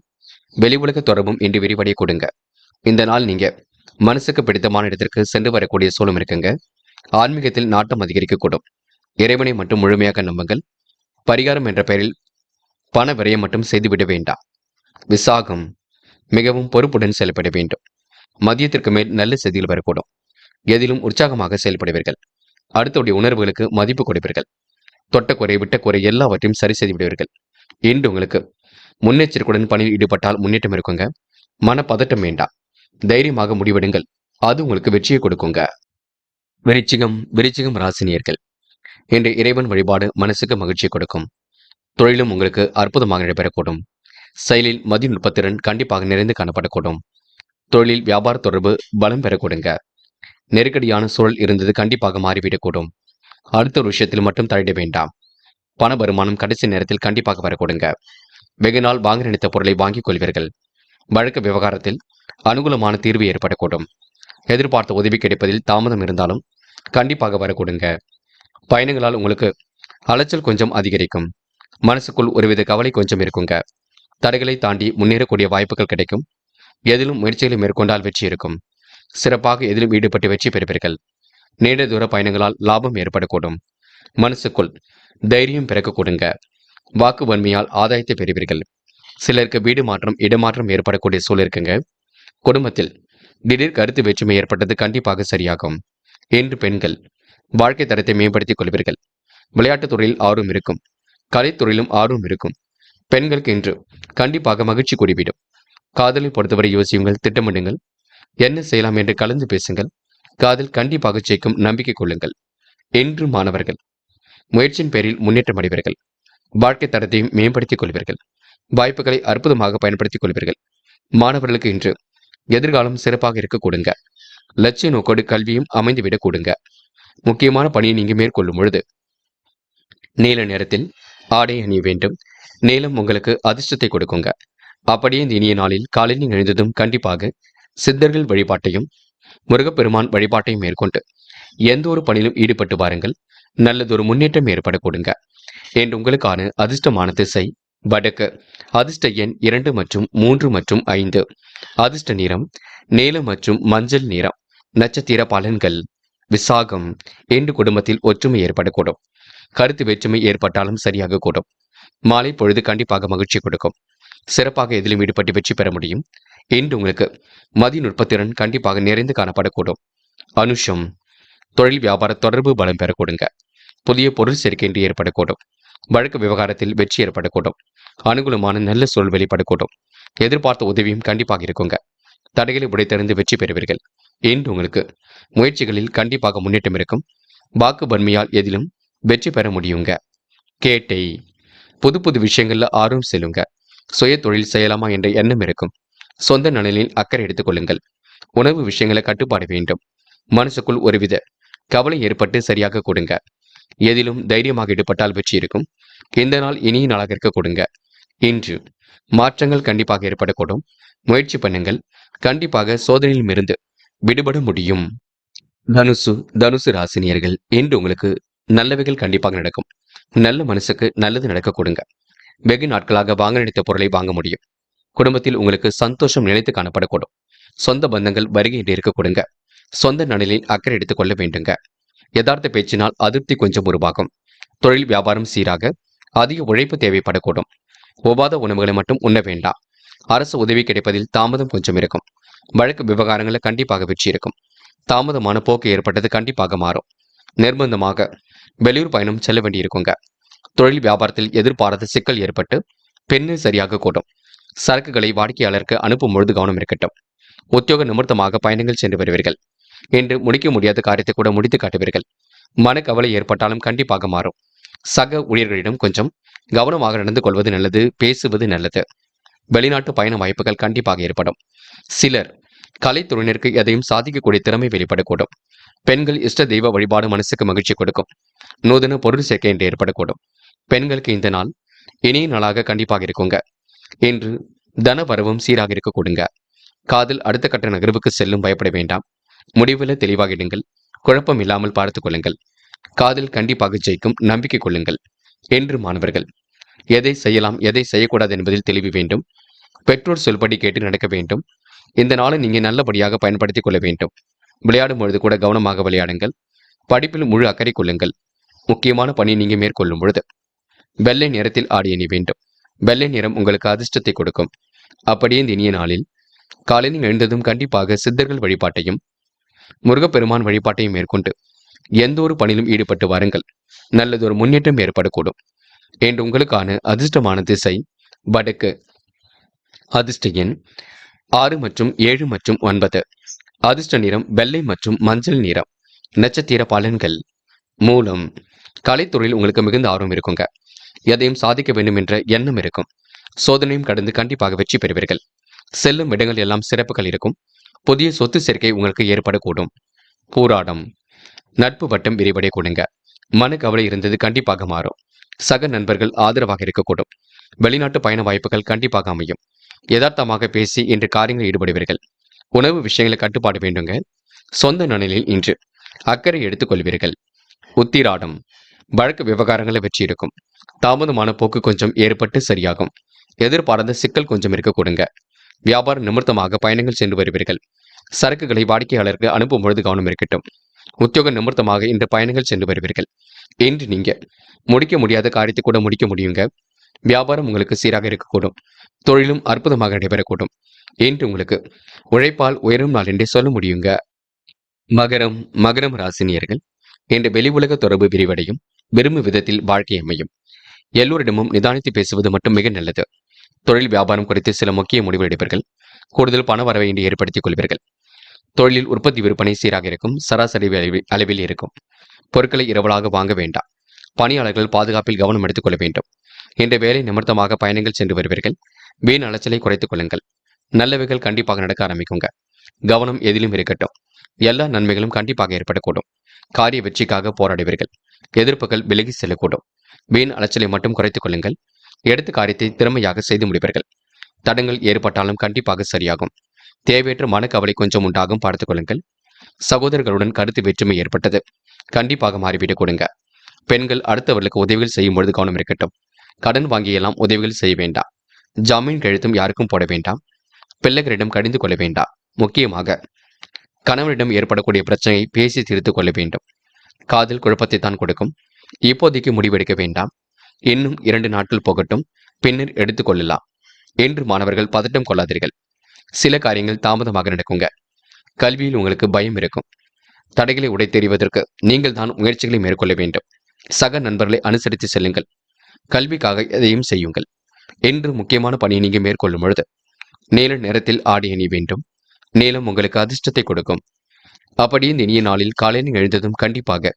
வெளி உலக தொடர்பும் இன்று விரிவடைய கொடுங்க. இந்த நாள் நீங்க மனசுக்கு பிடித்தமான இடத்திற்கு சென்று வரக்கூடிய சூழலும் இருக்குங்க. ஆன்மீகத்தில் நாட்டம் அதிகரிக்கக்கூடும். இறைவனை மட்டும் முழுமையாக நம்புங்கள். பரிகாரம் என்ற பெயரில் பண விரயம் மட்டும் செய்துவிட வேண்டாம். விசாகம். மிகவும் பொறுப்புடன் செயல்பட வேண்டும். மதியத்திற்கு மேல் நல்ல செய்திகள் வரக்கூடும். எதிலும் உற்சாகமாக செயல்படுவீர்கள். அடுத்தவுடைய உணர்வுகளுக்கு மதிப்பு கொடுப்பீர்கள். தொட்ட குறை விட்ட குறை எல்லாவற்றையும் சரி செய்து விடுவீர்கள். இன்று உங்களுக்கு முன்னெச்சரிக்கையுடன் பணியில் ஈடுபட்டால் முன்னேற்றம் இருக்குங்க. மனப்பதட்டம் வேண்டாம். தைரியமாக முடிவெடுங்கள். அது உங்களுக்கு வெற்றியை கொடுக்குங்க. விருச்சிகம். விருச்சிகம் ராசினியர்கள். இன்று இறைவன் வழிபாடு மனசுக்கு மகிழ்ச்சியை கொடுக்கும். தொழிலும் உங்களுக்கு அற்புதமாக நடைபெறக்கூடும். செயலில் மதிநுட்பத்திறன் கண்டிப்பாக நிறைந்து காணப்படக்கூடும். தொழிலில் வியாபார தொடர்பு பலம் பெறக்கூடுங்க. நெருக்கடியான சூழல் இருந்தது கண்டிப்பாக மாறிவிடக்கூடும். அடுத்த ஒரு விஷயத்தில் மட்டும் தலையிட வேண்டாம். பண வருமானம் கடைசி நேரத்தில் கண்டிப்பாக வரக்கூடுங்க. வெகு நாள் வாங்க நினைத்த பொருளை வாங்கிக் கொள்வீர்கள். வழக்கு விவகாரத்தில் அனுகூலமான தீர்வு ஏற்படக்கூடும். எதிர்பார்த்த உதவி கிடைப்பதில் தாமதம் இருந்தாலும் கண்டிப்பாக வரக்கூடுங்க. பயணங்களால் உங்களுக்கு அலைச்சல் கொஞ்சம் அதிகரிக்கும். மனசுக்குள் ஒருவித கவலை கொஞ்சம் இருக்குங்க. தடைகளை தாண்டி முன்னேறக்கூடிய வாய்ப்புகள் கிடைக்கும். எதிலும் முயற்சிகளை மேற்கொண்டால் வெற்றி இருக்கும். சிறப்பாக எதிலும் ஈடுபட்டு வெற்றி பெறுவீர்கள். நீண்ட தூர பயணங்களால் லாபம் ஏற்படக்கூடும். மனசுக்குள் தைரியம் பிறக்கக்கூடுங்க. வாக்கு வன்மையால் ஆதாயத்தை பெறுவீர்கள். சிலருக்கு வீடு மாற்றம் இடமாற்றம் ஏற்படக்கூடிய சூழல் இருக்குங்க. குடும்பத்தில் திடீர் கருத்து வேற்றுமை ஏற்பட்டது கண்டிப்பாக சரியாகும். இன்று பெண்கள் வாழ்க்கை தரத்தை மேம்படுத்திக் கொள்வீர்கள். விளையாட்டுத் துறையில் ஆர்வம் இருக்கும். கலைத்துறையிலும் ஆர்வம் இருக்கும். பெண்களுக்கு இன்று கண்டிப்பாக மகிழ்ச்சி கூடிவிடும். காதலை பொறுத்தவரை யோசியுங்கள், திட்டமிடுங்கள். என்ன செய்யலாம் என்று கலந்து பேசுங்கள். காதல் கண்டிப்பாக ஜெயிக்கும் நம்பிக்கை கொள்ளுங்கள். இன்று மாணவர்கள் முயற்சியின் பேரில் முன்னேற்றம் அடைவீர்கள். வாழ்க்கை தரத்தையும் மேம்படுத்திக் கொள்வீர்கள். வாய்ப்புகளை அற்புதமாக பயன்படுத்திக் கொள்வீர்கள். மாணவர்களுக்கு இன்று எதிர்காலம் சிறப்பாக இருக்க கொடுங்க. லட்சிய நோக்கோடு கல்வியும் அமைந்துவிடக் கொடுங்க. முக்கியமான பணியை நீங்க மேற்கொள்ளும் பொழுது நீல நேரத்தில் ஆடை அணிய வேண்டும். நீலம் உங்களுக்கு அதிர்ஷ்டத்தை கொடுக்குங்க. அப்படியே இந்த இனிய நாளில் காலையில் எழுந்ததும் கண்டிப்பாக சித்தர்கள் வழிபாட்டையும் முருகப்பெருமான் வழிபாட்டையும் மேற்கொண்டு எந்த ஒரு பணியிலும் ஈடுபட்டு வாருங்கள். நல்லதொரு முன்னேற்றம் ஏற்பட கொடுங்க. என்று உங்களுக்கான அதிர்ஷ்டமான திசை வடக்கு. அதிர்ஷ்ட எண் 2 மற்றும் 3 மற்றும் 5. அதிர்ஷ்ட நிறம் நீலம் மற்றும் மஞ்சள் நிறம். நட்சத்திர பலன்கள். விசாகம். இன்று குடும்பத்தில் ஒற்றுமை ஏற்படக்கூடும். கருத்து வேற்றுமை ஏற்பட்டாலும் சரியாக கூடும். மாலை பொழுது கண்டிப்பாக மகிழ்ச்சி கொடுக்கும். சிறப்பாக எதிலும் ஈடுபட்டு வெற்றி பெற முடியும். இன்று உங்களுக்கு மதிநுட்பத்திறன் கண்டிப்பாக நிறைந்து காணப்படக்கூடும். அனுஷம். தொழில் வியாபார தொடர்பு பலம் பெறக்கூடுங்க. புதிய பொருள் சேர்க்கை இன்று ஏற்படக்கூடும். வழக்கு விவகாரத்தில் வெற்றி ஏற்படக்கூடும். அனுகூலமான நல்ல சூழல் வெளிப்படக்கூடும். எதிர்பார்த்த உதவியும் கண்டிப்பாக இருக்குங்க. தடைகளை உடைத்தெறிந்து வெற்றி பெறுவீர்கள். இன்று உங்களுக்கு முயற்சிகளில் கண்டிப்பாக முன்னேற்றம் இருக்கும். வாக்கு வன்மையால் எதிலும் வெற்றி பெற முடியுங்க. கேட்டை. புது புது விஷயங்கள்ல ஆர்வம் செல்லுங்க. சுய தொழில் செய்யலாமா என்ற எண்ணம் இருக்கும். சொந்த நலனில் அக்கறை எடுத்துக் கொள்ளுங்கள். உணவு விஷயங்களை கட்டுப்பாடு வேண்டும். மனசுக்குள் ஒருவித கவலை ஏற்பட்டு சரியாக கொடுங்க. எதிலும் தைரியமாக ஈடுபட்டால் வெற்றி இருக்கும். இந்த நாள் இனிய நாளாக இருக்க கொடுங்க. இன்று மாற்றங்கள் கண்டிப்பாக ஏற்படக்கூடும். முயற்சி பண்ணுங்கள். கண்டிப்பாக சோதனையிலும் இருந்து விடுபட முடியும். தனுசு. தனுசு ராசினியர்கள். இன்று உங்களுக்கு நல்லவைகள் கண்டிப்பாக நடக்கும். நல்ல மனசுக்கு நல்லது நடக்க கொடுங்க. வெகு நாட்களாக வாங்க நினைத்த பொருளை வாங்க முடியும். குடும்பத்தில் உங்களுக்கு சந்தோஷம் நினைத்து காணப்படக்கூடும். சொந்த பந்தங்கள் வருகை என்று இருக்க கொடுங்க. சொந்த நலனில் அக்கறை எடுத்துக் கொள்ள வேண்டுங்க. யதார்த்த பேச்சினால் அதிருப்தி கொஞ்சம் உருவாகும். தொழில் வியாபாரம் சீராக. அதிக உழைப்பு தேவைப்படக்கூடும். ஒவ்வாத உணவுகளை மட்டும் உண்ண வேண்டாம். அரசு உதவி கிடைப்பதில் தாமதம் கொஞ்சம் இருக்கும். வழக்கு விவகாரங்களில் கண்டிப்பாக வெற்றி இருக்கும். தாமதமான போக்கு ஏற்பட்டது கண்டிப்பாக மாறும். நிர்பந்தமாக வெளியூர் பயணம் செல்ல வேண்டியிருக்குங்க. தொழில் வியாபாரத்தில் எதிர்பாராத சிக்கல் ஏற்பட்டு பெண்ணு சரியாக கூடும். சரக்குகளை வாடிக்கையாளருக்கு அனுப்பும் பொழுது கவனம் இருக்கட்டும். உத்தியோக நிமித்தமாக பயணங்கள் சென்று வருவீர்கள். என்று முடிக்க முடியாத காரியத்தை கூட முடித்து காட்டுவீர்கள். மனக்கவலை ஏற்பட்டாலும் கண்டிப்பாக மாறும். சக ஊழியர்களிடம் கொஞ்சம் கவனமாக நடந்து கொள்வது நல்லது. பேசுவது நல்லது. வெளிநாட்டு பயண வாய்ப்புகள் கண்டிப்பாக ஏற்படும். சிலர் கலைத்துறையினருக்கு எதையும் சாதிக்கக்கூடிய திறமை வெளிப்படக்கூடும். பெண்கள் இஷ்ட தெய்வ வழிபாடு மனசுக்கு மகிழ்ச்சி கொடுக்கும். நூதன பொருள் சேர்க்கை என்று ஏற்படக்கூடும். பெண்களுக்கு இந்த நாள் இனிய நாளாக கண்டிப்பாக இருக்குங்க. இன்று தன வரவும் சீராக இருக்க கொடுங்க. காதல் அடுத்த கட்ட நகர்வுக்கு செல்லும் பயப்பட வேண்டாம். முடிவில் தெளிவாகிடுங்கள். குழப்பம் இல்லாமல் பார்த்துக் கொள்ளுங்கள். காதல் கண்டிப்பாக ஜெயிக்கும், நம்பிக்கை கொள்ளுங்கள். என்று மாணவர்கள் எதை செய்யலாம் எதை செய்யக்கூடாது என்பதில் தெளிவு வேண்டும். பெற்றோர் சொல்படி கேட்டு நடக்க வேண்டும். இந்த நாளை நீங்க நல்லபடியாக பயன்படுத்திக் கொள்ள வேண்டும். விளையாடும் பொழுது கூட கவனமாக விளையாடுங்கள். படிப்பில் முழு அக்கறை கொள்ளுங்கள். முக்கியமான பணியை நீங்க மேற்கொள்ளும் பொழுது வெள்ளை நிறத்தில் ஆடை அணி வேண்டும். வெள்ளை நிறம் உங்களுக்கு அதிர்ஷ்டத்தை கொடுக்கும். அப்படியே இந்த இனிய நாளில் காலையில் எழுந்ததும் கண்டிப்பாக சித்தர்கள் வழிபாட்டையும் முருகப்பெருமான் வழிபாட்டையும் மேற்கொண்டு எந்த ஒரு பணியிலும் ஈடுபட்டு வாருங்கள். நல்லதொரு முன்னேற்றம் ஏற்படக்கூடும். என்று உங்களுக்கான அதிர்ஷ்டமான திசை வடக்கு. அதிர்ஷ்ட எண் 6 மற்றும் 7 மற்றும் 9. அதிர்ஷ்ட நிறம் வெள்ளை மற்றும் மஞ்சள் நிறம். நட்சத்திர பலன்கள். மூலம். கலைத்துறையில் உங்களுக்கு மிகுந்த ஆர்வம் இருக்குங்க. எதையும் சாதிக்க வேண்டும் என்ற எண்ணம் இருக்கும். சோதனையும் கடந்து கண்டிப்பாக வெற்றி பெறுவீர்கள். செல்லும் இடங்கள் எல்லாம் சிறப்புகள் இருக்கும். புதிய சொத்து சேர்க்கை உங்களுக்கு ஏற்படக்கூடும். பூராடம். நட்பு வட்டம் விரிவடை கொடுங்க. மனக்கவலை இருந்தது கண்டிப்பாக மாறும். சக நண்பர்கள் ஆதரவாக இருக்கக்கூடும். வெளிநாட்டு பயண வாய்ப்புகள் கண்டிப்பாக அமையும். யதார்த்தமாக பேசி இன்று காரியங்களில் ஈடுபடுவீர்கள். உணவு விஷயங்களை கட்டுப்பாடு வேண்டுங்க. சொந்த நலனில் இன்று அக்கறை எடுத்துக் கொள்வீர்கள். உத்திராடம். வழக்கு விவகாரங்களை வெற்றி இருக்கும். தாமதமான போக்கு கொஞ்சம் ஏற்பட்டு சரியாகும். எதிர்பாராத சிக்கல் கொஞ்சம் இருக்க கொடுங்க. வியாபார நிமித்தமாக பயணங்கள் சென்று வருவீர்கள். சரக்குகளை வாடிக்கையாளருக்கு அனுப்பும் பொழுது கவனம் இருக்கட்டும். உத்தியோக நிமித்தமாக இன்று பயணங்கள் சென்று வருவீர்கள். இன்று நீங்க முடிக்க முடியாத காரியத்தை கூட முடிக்க முடியுங்க. வியாபாரம் உங்களுக்கு சீராக இருக்கக்கூடும். தொழிலும் அற்புதமாக நடைபெறக்கூடும். இன்று உங்களுக்கு உழைப்பால் உயரும் நாள் என்றே சொல்ல முடியுங்க. மகரம். மகரம் ராசினியர்கள் இன்று வெளி உலக தொடர்பு விரிவடையும். விரும்பும் விதத்தில் வாழ்க்கை அமையும். எல்லோரிடமும் நிதானித்து பேசுவது மட்டும் மிக நல்லது. தொழில் வியாபாரம் குறித்து சில முக்கிய முடிவு எடுப்பீர்கள். கூடுதல் பண வரவை இன்று ஏற்படுத்திக் கொள்வீர்கள். தொழிலில் உற்பத்தி விற்பனை சீராக இருக்கும். சராசரி அளவில் இருக்கும். பொருட்களை இரவலாக வாங்க வேண்டாம். பணியாளர்கள் பாதுகாப்பில் கவனம் எடுத்துக் கொள்ள வேண்டும். இன்று வேலை நிமித்தமாக பயணங்கள் சென்று வருவீர்கள். வீண் அலைச்சலை குறைத்துக் கொள்ளுங்கள். நல்லவைகள் கண்டிப்பாக நடக்க ஆரம்பிக்குங்க. கவனம் எதிலும் இருக்கட்டும். எல்லா நன்மைகளும் கண்டிப்பாக ஏற்படக்கூடும். காரிய வெற்றிக்காக போராடுவீர்கள். எதிர்ப்புகள் விலகி செல்லக்கூடும். வீண் அலைச்சலை மட்டும் குறைத்துக் கொள்ளுங்கள். எடுத்த காரியத்தை திறமையாக செய்து முடிப்பீர்கள். தடங்கள் ஏற்பட்டாலும் கண்டிப்பாக சரியாகும். தேவையற்ற மனக்கவலை கொஞ்சம் உண்டாகும், பார்த்துக் கொள்ளுங்கள். சகோதரர்களுடன் கருத்து வேற்றுமை ஏற்பட்டது. கண்டிப்பாக மாறிவிடக் கொடுங்க. பெண்கள் அடுத்தவர்களுக்கு உதவிகள் செய்யும் பொழுது கவனம் இருக்கட்டும். கடன் வாங்கியெல்லாம் உதவிகள் செய்ய வேண்டாம். ஜாமீன் கழுத்தும் யாருக்கும் போட வேண்டாம். பிள்ளைகளிடம் கடிந்து கொள்ள வேண்டாம். முக்கியமாக கணவனிடம் ஏற்படக்கூடிய பிரச்சனையை பேசி தீர்த்து கொள்ள வேண்டும். காதல் குழப்பத்தை தான் கொடுக்கும். இப்போதைக்கு முடிவெடுக்க வேண்டாம். இன்னும் 2 நாட்கள் போகட்டும், பின்னர் எடுத்துக்கொள்ளலாம் என்று மாணவர்கள் பதட்டம் கொள்ளாதீர்கள். சில காரியங்கள் தாமதமாக நடக்குங்க. கல்வியில் உங்களுக்கு பயம் இருக்கும். தடைகளை உடைத்தெறிவதற்கு நீங்கள் தான் முயற்சிகளை மேற்கொள்ள வேண்டும். சக நண்பர்களை அனுசரித்து செல்லுங்கள். கல்விக்காக எதையும் செய்யுங்கள். என்று முக்கியமான பணியை நீங்கள் மேற்கொள்ளும் பொழுது நீல நிறத்தில் ஆடை அணி வேண்டும். நீலம் உங்களுக்கு அதிர்ஷ்டத்தை கொடுக்கும். அப்படியே இந்த இனிய நாளில் காலையில் எழுந்ததும் கண்டிப்பாக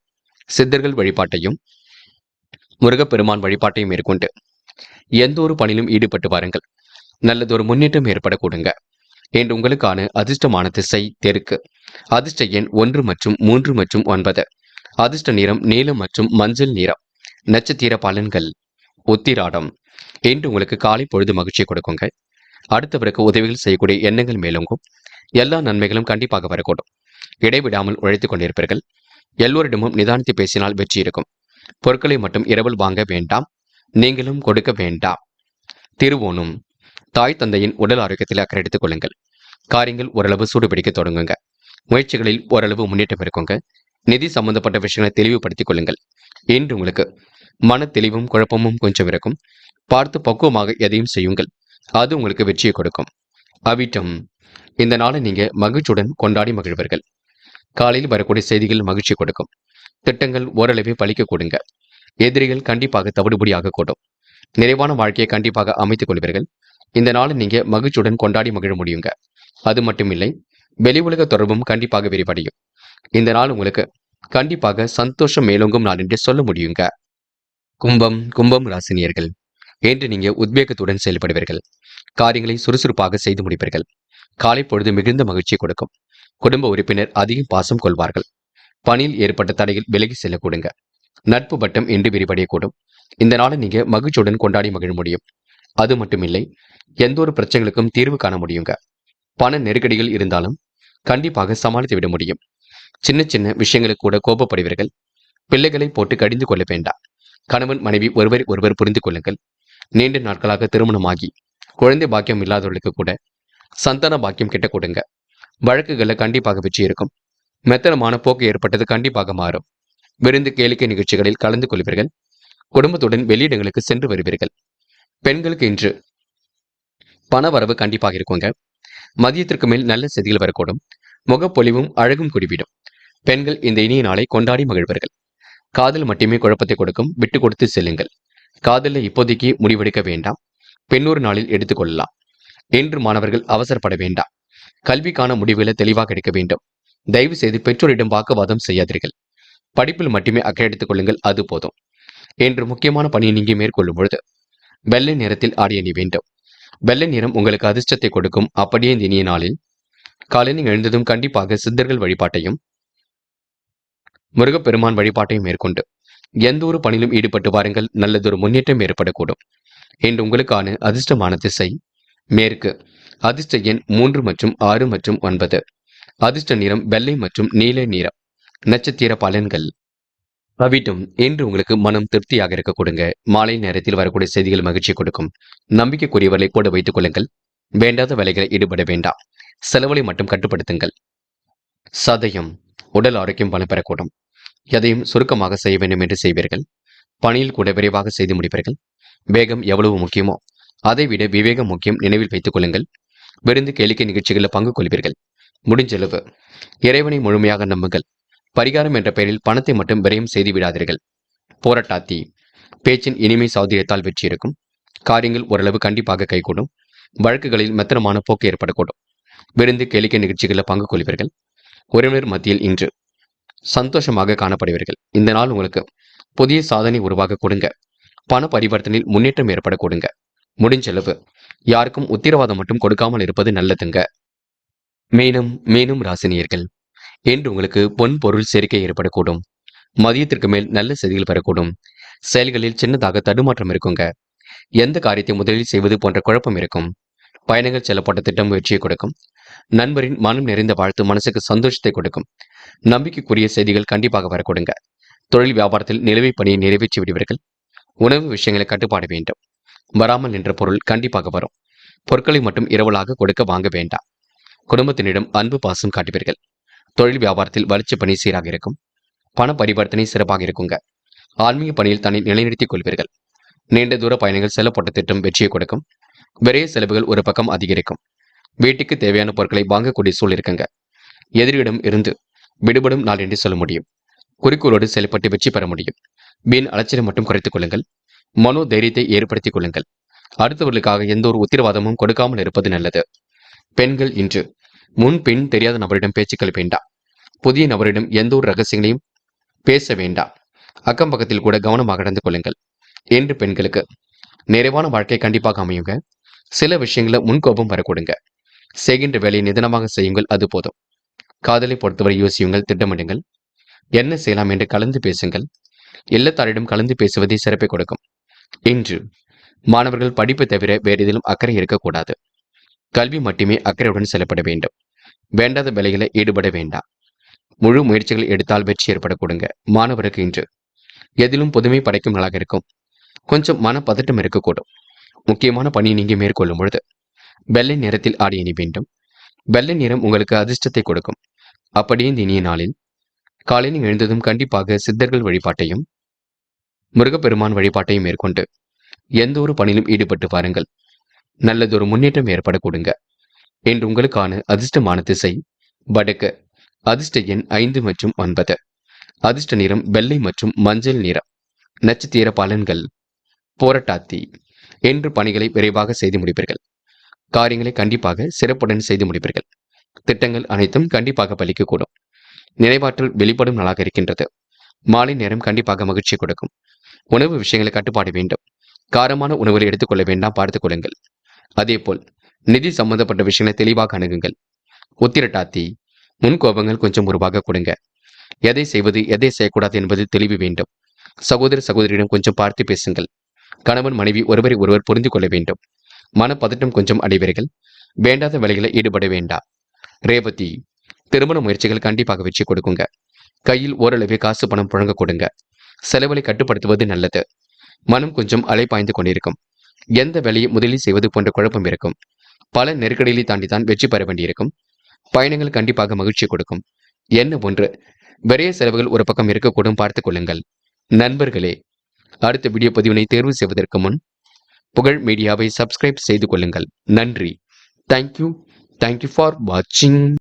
சித்தர்கள் வழிபாட்டையும் முருகப்பெருமான் வழிபாட்டையும் மேற்கொண்டு எந்த ஒரு பணியிலும் ஈடுபட்டு வாருங்கள். நல்லதொரு முன்னேற்றம் ஏற்பட கொடுங்க. என்று உங்களுக்கான அதிர்ஷ்டமான திசை தெற்கு. அதிர்ஷ்ட எண் 1 மற்றும் 3 மற்றும் 9. அதிர்ஷ்ட நிறம் நீலம் மற்றும் மஞ்சள் நிறம். நட்சத்திர பலன்கள். உத்திராடம். இன்று உங்களுக்கு காலை பொழுது மகிழ்ச்சியை கொடுக்குங்க. அடுத்தவருக்கு உதவிகள் செய்யக்கூடிய எண்ணங்கள் மேலோங்கும். எல்லா நன்மைகளும் கண்டிப்பாக வரக்கூடும். இடைவிடாமல் உழைத்துக் கொண்டிருப்பீர்கள். எல்லோரிடமும் நிதானித்து பேசினால் வெற்றி இருக்கும். பொருட்களை மட்டும் இரவல் வாங்க வேண்டாம். நீங்களும் கொடுக்க வேண்டாம். திருவோணம். தாய் தந்தையின் உடல் ஆரோக்கியத்தில் அக்கறை எடுத்துக் கொள்ளுங்கள். காரியங்கள் ஓரளவு சூடுபிடிக்க தொடங்குங்க. முயற்சிகளில் ஓரளவு முன்னேற்றம் இருக்குங்க. நிதி சம்பந்தப்பட்ட விஷயங்களை தெளிவுபடுத்திக் கொள்ளுங்கள். இன்று உங்களுக்கு மன தெளிவும் குழப்பமும் கொஞ்சம் இருக்கும். பார்த்து பக்குவமாக எதையும் செய்யுங்கள். அது உங்களுக்கு வெற்றியை கொடுக்கும். அவிட்டம். இந்த நாளை நீங்க மகிழ்ச்சியுடன் கொண்டாடி மகிழ்வர்கள். காலையில் வரக்கூடிய செய்திகள் மகிழ்ச்சி கொடுக்கும். திட்டங்கள் ஓரளவே பலிக்க கொடுங்க. எதிரிகள் கண்டிப்பாக தவிடுபடியாக கூடும். நிறைவான வாழ்க்கையை கண்டிப்பாக அமைத்துக் கொள்வீர்கள். இந்த நாளை நீங்க மகிழ்ச்சியுடன் கொண்டாடி மகிழ முடியுங்க. அது மட்டுமில்லை, வெளி உலக தொடர்பும் கண்டிப்பாக விரிவடையும். இந்த நாள் உங்களுக்கு கண்டிப்பாக சந்தோஷம் மேலோங்கும் நாள் என்று சொல்ல முடியுங்க. கும்பம். கும்பம் ராசினியர்கள் இன்று நீங்க உத்வேகத்துடன் செயல்படுவீர்கள். காரியங்களை சுறுசுறுப்பாக செய்து முடிப்பீர்கள். காலை பொழுது மிகுந்த மகிழ்ச்சியை கொடுக்கும். குடும்ப உறுப்பினர் அதிகம் பாசம் கொள்வார்கள். பணியில் ஏற்பட்ட தடையில் விலகி செல்ல கொடுங்க. நட்பு வட்டம் இன்று விரிவடையக்கூடும். இந்த நாளை நீங்க மகிழ்ச்சியுடன் கொண்டாடி மகிழ முடியும். அது மட்டுமில்லை, எந்த ஒரு பிரச்சனைகளுக்கும் தீர்வு காண முடியுங்க. பண நெருக்கடிகள் இருந்தாலும் கண்டிப்பாக சமாளித்து விட முடியும். சின்ன சின்ன விஷயங்களுக்கு கூட கோபப்படுவீர்கள். பிள்ளைகளை போட்டு கடிந்து கொள்ள வேண்டாம். கணவன் மனைவி ஒருவர் ஒருவர் புரிந்து கொள்ளுங்கள். நீண்ட நாட்களாக திருமணமாகி குழந்தை பாக்கியம் இல்லாதவர்களுக்கு கூட சந்தான பாக்கியம் கிட்ட கொடுங்க. வழக்குகளில் கண்டிப்பாக வெற்றி இருக்கும். மெத்தனமான போக்கு ஏற்பட்டது கண்டிப்பாக மாறும். விருந்து கேளிக்கை நிகழ்ச்சிகளில் கலந்து கொள்வீர்கள். குடும்பத்துடன் வெளியிடங்களுக்கு சென்று வருவீர்கள். பெண்களுக்கு இன்று பண வரவு கண்டிப்பாக இருக்குங்க. மதியத்திற்கு மேல் நல்ல செய்திகள் வரக்கூடும். முகப்பொலிவும் அழகும் குடிவிடும். பெண்கள் இந்த இனிய நாளை கொண்டாடி மகிழ்வார்கள். காதல் மட்டுமே குழப்பத்தை கொடுக்கும். விட்டு கொடுத்து செல்லுங்கள். காதலில் இப்போதைக்கு முடிவெடுக்க வேண்டாம். பின்னொரு நாளில் எடுத்துக்கொள்ளலாம். இன்று மாணவர்கள் அவசரப்பட வேண்டாம். கல்விக்கான முடிவுகளை தெளிவாக எடுக்க வேண்டும். தயவு செய்து பெற்றோரிடம் வாக்குவாதம் செய்யாதீர்கள். படிப்பில் மட்டுமே அக்கறை எடுத்துக் கொள்ளுங்கள், அது போதும். இன்று முக்கியமான பணியை நீங்க மேற்கொள்ளும் பொழுது வெள்ளை நிறத்தில் ஆடை அணி வேண்டும். வெள்ளை நிறம் உங்களுக்கு அதிர்ஷ்டத்தை கொடுக்கும். அப்படியே இந்த இனிய நாளில் காலையில் எழுந்ததும் கண்டிப்பாக சித்தர்கள் வழிபாட்டையும் முருகப்பெருமான் வழிபாட்டையும் மேற்கொண்டு எந்த ஒரு பணியிலும் ஈடுபட்டு வாருங்கள். நல்லதொரு முன்னேற்றம் ஏற்படக்கூடும். இன்று உங்களுக்கான அதிர்ஷ்டமான திசை மேற்கு. அதிர்ஷ்ட எண் 3 மற்றும் 6 மற்றும் 9. அதிர்ஷ்ட நிறம் வெள்ளை மற்றும் நீல நிறம். நட்சத்திர பலன்கள். அவிட்டம் இன்று உங்களுக்கு மனம் திருப்தியாக இருக்க கொடுங்க. மாலை நேரத்தில் வரக்கூடிய செய்திகள் மகிழ்ச்சி கொடுக்கும். நம்பிக்கைக்குரியவர்களை கூட வைத்துக் கொள்ளுங்கள். வேண்டாத வேலைகளை ஈடுபட வேண்டாம். செலவுகளை மட்டும் கட்டுப்படுத்துங்கள். சதயம் உடல் ஆரோக்கியம் பலம் பெறக்கூடும். எதையும் சுருக்கமாக செய்ய வேண்டும் என்று செய்வீர்கள். பணியில் கூட விரைவாக செய்து முடிப்பீர்கள். வேகம் எவ்வளவு முக்கியமோ அதை விட விவேகம் முக்கியம், நினைவில் வைத்துக் கொள்ளுங்கள். விருந்து கேளிக்கை நிகழ்ச்சிகளில் பங்கு கொள்வீர்கள். முடிஞ்சளவு இறைவனை முழுமையாக நம்புங்கள். பரிகாரம் என்ற பெயரில் பணத்தை மட்டும் விரயம் செய்து விடாதீர்கள். போராட்டாத்தி பேச்சின் இனிமை சௌதரியத்தால் வெற்றி இருக்கும். காரியங்கள் ஓரளவு கண்டிப்பாக கைகூடும். வழக்குகளில் மெத்தனமான போக்கு ஏற்படக்கூடும். விருந்து கேளிக்கை நிகழ்ச்சிகளில் பங்கு கொள்வீர்கள். உறவினர் மத்தியில் இன்று சந்தோஷமாக காணப்படுவீர்கள். இந்த நாள் உங்களுக்கு புதிய சாதனை உருவாக கொடுங்க. பண பரிவர்த்தனையில் முன்னேற்றம் ஏற்பட கொடுங்க. முடிஞ்சளவு யாருக்கும் உத்தரவாதம் மட்டும் கொடுக்காமல் இருப்பது நல்லதுங்க. மீனும் ராசினியர்கள் இன்று உங்களுக்கு பொன் பொருள் சேர்க்கை ஏற்படக்கூடும். மதியத்திற்கு மேல் நல்ல செய்திகள் பெறக்கூடும். செயல்களில் சின்னதாக தடுமாற்றம் இருக்குங்க. எந்த காரியத்தை முதலில் செய்வது போன்ற குழப்பம் இருக்கும். பயணங்கள் செல்லப்பட்ட திட்டம் வெற்றியை கொடுக்கும். நண்பரின் மனம் நிறைந்த வாழ்த்து மனசுக்கு சந்தோஷத்தை கொடுக்கும். நம்பிக்கைக்குரிய செய்திகள் கண்டிப்பாக வரக்கூடுங்க. தொழில் வியாபாரத்தில் நிலுவை பணியை நிறைவேற்றி விடுவீர்கள். உணவு விஷயங்களை கட்டுப்பாட வேண்டும். வராமல் நின்ற பொருள் கண்டிப்பாக வரும். பொருட்களை மட்டும் இரவலாக கொடுக்க வாங்க வேண்டாம். குடும்பத்தினிடம் அன்பு பாசம் காட்டுவீர்கள். தொழில் வியாபாரத்தில் வளர்ச்சி பணி சீராக இருக்கும். பண பரிவர்த்தனை சிறப்பாக இருக்குங்க. ஆன்மீக பணியில் தன்னை நிலைநிறுத்திக் கொள்வீர்கள். நீண்ட தூர பயணங்கள் செல்லப்பட்ட திட்டம் வெற்றியை கொடுக்கும். விரைய செலவுகள் ஒரு பக்கம் அதிகரிக்கும். வீட்டுக்கு தேவையான பொருட்களை வாங்கக்கூடிய சூழல் இருக்குங்க. எதிரியிடம் இருந்து விடுபடும் நாள் என்று சொல்ல முடியும். குறிக்கோளோடு செயல்பட்டு வெற்றி பெற முடியும். வீண் அலட்சியம் மட்டும் குறைத்துக் கொள்ளுங்கள். மனோ தைரியத்தை ஏற்படுத்திக் கொள்ளுங்கள். அடுத்தவர்களுக்காக எந்த ஒரு உத்தரவாதமும் கொடுக்காமல் இருப்பது நல்லது. பெண்கள் இன்று முன் பின் தெரியாத நபரிடம் பேச்சுக்கள் வேண்டாம். புதிய நபரிடம் எந்த ஒரு ரகசியங்களையும் பேச வேண்டாம். அக்கம் பக்கத்தில் கூட கவனமாக நடந்து கொள்ளுங்கள். இன்று பெண்களுக்கு நிறைவான வாழ்க்கை கண்டிப்பாக அமையுங்க. சில விஷயங்கள முன்கோபம் வரக்கூடுங்க. செய்கின்ற வேலையை நிதானமாக செய்யுங்கள், அது போதும். காதலை பொறுத்தவரை யோசியுங்கள், திட்டமிடுங்கள். என்ன செய்யலாம் என்று கலந்து பேசுங்கள். இல்லத்தாரிடம் கலந்து பேசுவதை சிறப்பை கொடுக்கும். இன்று மாணவர்கள் படிப்பை தவிர வேறு எதிலும் அக்கறை இருக்கக்கூடாது. கல்வி மட்டுமே அக்கறையுடன் செல்லப்பட வேண்டும். வேண்டாத வேலைகளை ஈடுபட வேண்டாம். முழு முயற்சிகள் எடுத்தால் வெற்றி ஏற்பட கொடுங்க. மாணவருக்கு இன்று எதிலும் புதுமை படைக்கும் நாளாக இருக்கும். கொஞ்சம் மனப்பதட்டம் இருக்கக்கூடும். முக்கியமான பணியை நீங்க மேற்கொள்ளும் பொழுது வெள்ளை நிறத்தில் ஆடை அணி வேண்டும். வெள்ளை நிறம் உங்களுக்கு அதிர்ஷ்டத்தை கொடுக்கும். அப்படியே இந்த இனிய நாளில் காலையில் எழுந்ததும் கண்டிப்பாக சித்தர்கள் வழிபாட்டையும் முருகப்பெருமான் வழிபாட்டையும் மேற்கொண்டு எந்த ஒரு பணியிலும் ஈடுபட்டு பாருங்கள். நல்லதொரு முன்னேற்றம் ஏற்பட கொடுங்க. என்று உங்களுக்கான அதிர்ஷ்டமான திசை வடக்கு. அதிர்ஷ்ட எண் 5 மற்றும் 9. அதிர்ஷ்ட நிறம் வெள்ளை மற்றும் மஞ்சள் நிறம். நட்சத்திர பலன்கள். போராட்டாத்தி என்று பணிகளை விரைவாக செய்து முடிப்பீர்கள். காரியங்களை கண்டிப்பாக சிறப்புடன் செய்து முடிப்பீர்கள். திட்டங்கள் அனைத்தும் கண்டிப்பாக பலிக்கக்கூடும். நினைவாற்றல் வெளிப்படும் நாளாக இருக்கின்றது. மாலை நேரம் கண்டிப்பாக மகிழ்ச்சி கொடுக்கும். உணவு விஷயங்களை கட்டுப்பாடு வேண்டும். காரமான உணவுகளை எடுத்துக்கொள்ள வேண்டாம், பார்த்துக் கொள்ளுங்கள். அதேபோல் நிதி சம்பந்தப்பட்ட விஷயங்களை தெளிவாக அணுகுங்கள். உத்திரட்டாத்தி முன்கோபங்கள் கொஞ்சம் உருவாக கொடுங்க. எதை செய்வது எதை செய்யக்கூடாது என்பது தெளிவு வேண்டும். சகோதர சகோதரியிடம் கொஞ்சம் பார்த்து பேசுங்கள். கணவன் மனைவி ஒருவரை ஒருவர் புரிந்து கொள்ள வேண்டும். மனப்பதட்டம் கொஞ்சம் அடைவீர்கள். வேண்டாத வேலைகளை ஈடுபட வேண்டாம். ரேவதி திருமண முயற்சிகள் கண்டிப்பாக வெற்றி கொடுக்குங்க. கையில் ஓரளவே காசு பணம் புழங்க கொடுங்க. செலவுகளை கட்டுப்படுத்துவது நல்லது. மனம் கொஞ்சம் அலைப்பாய்ந்து கொண்டிருக்கும். எந்த வேலையை முதலில் செய்வது போன்ற குழப்பம் இருக்கும். பல நெருக்கடிகளை தாண்டித்தான் வெற்றி பெற வேண்டியிருக்கும். பயணங்கள் கண்டிப்பாக மகிழ்ச்சி கொடுக்கும். என்ன ஒன்று, விரைய செலவுகள் ஒரு பக்கம் இருக்கக்கூடும், பார்த்துக் கொள்ளுங்கள். நண்பர்களே, அடுத்த வீடியோ பதிவினை தேர்வு செய்வதற்கு முன் புகழ் மீடியாவை சப்ஸ்கிரைப் செய்து கொள்ளுங்கள். நன்றி. தேங்க்யூ ஃபார் வாட்சிங்.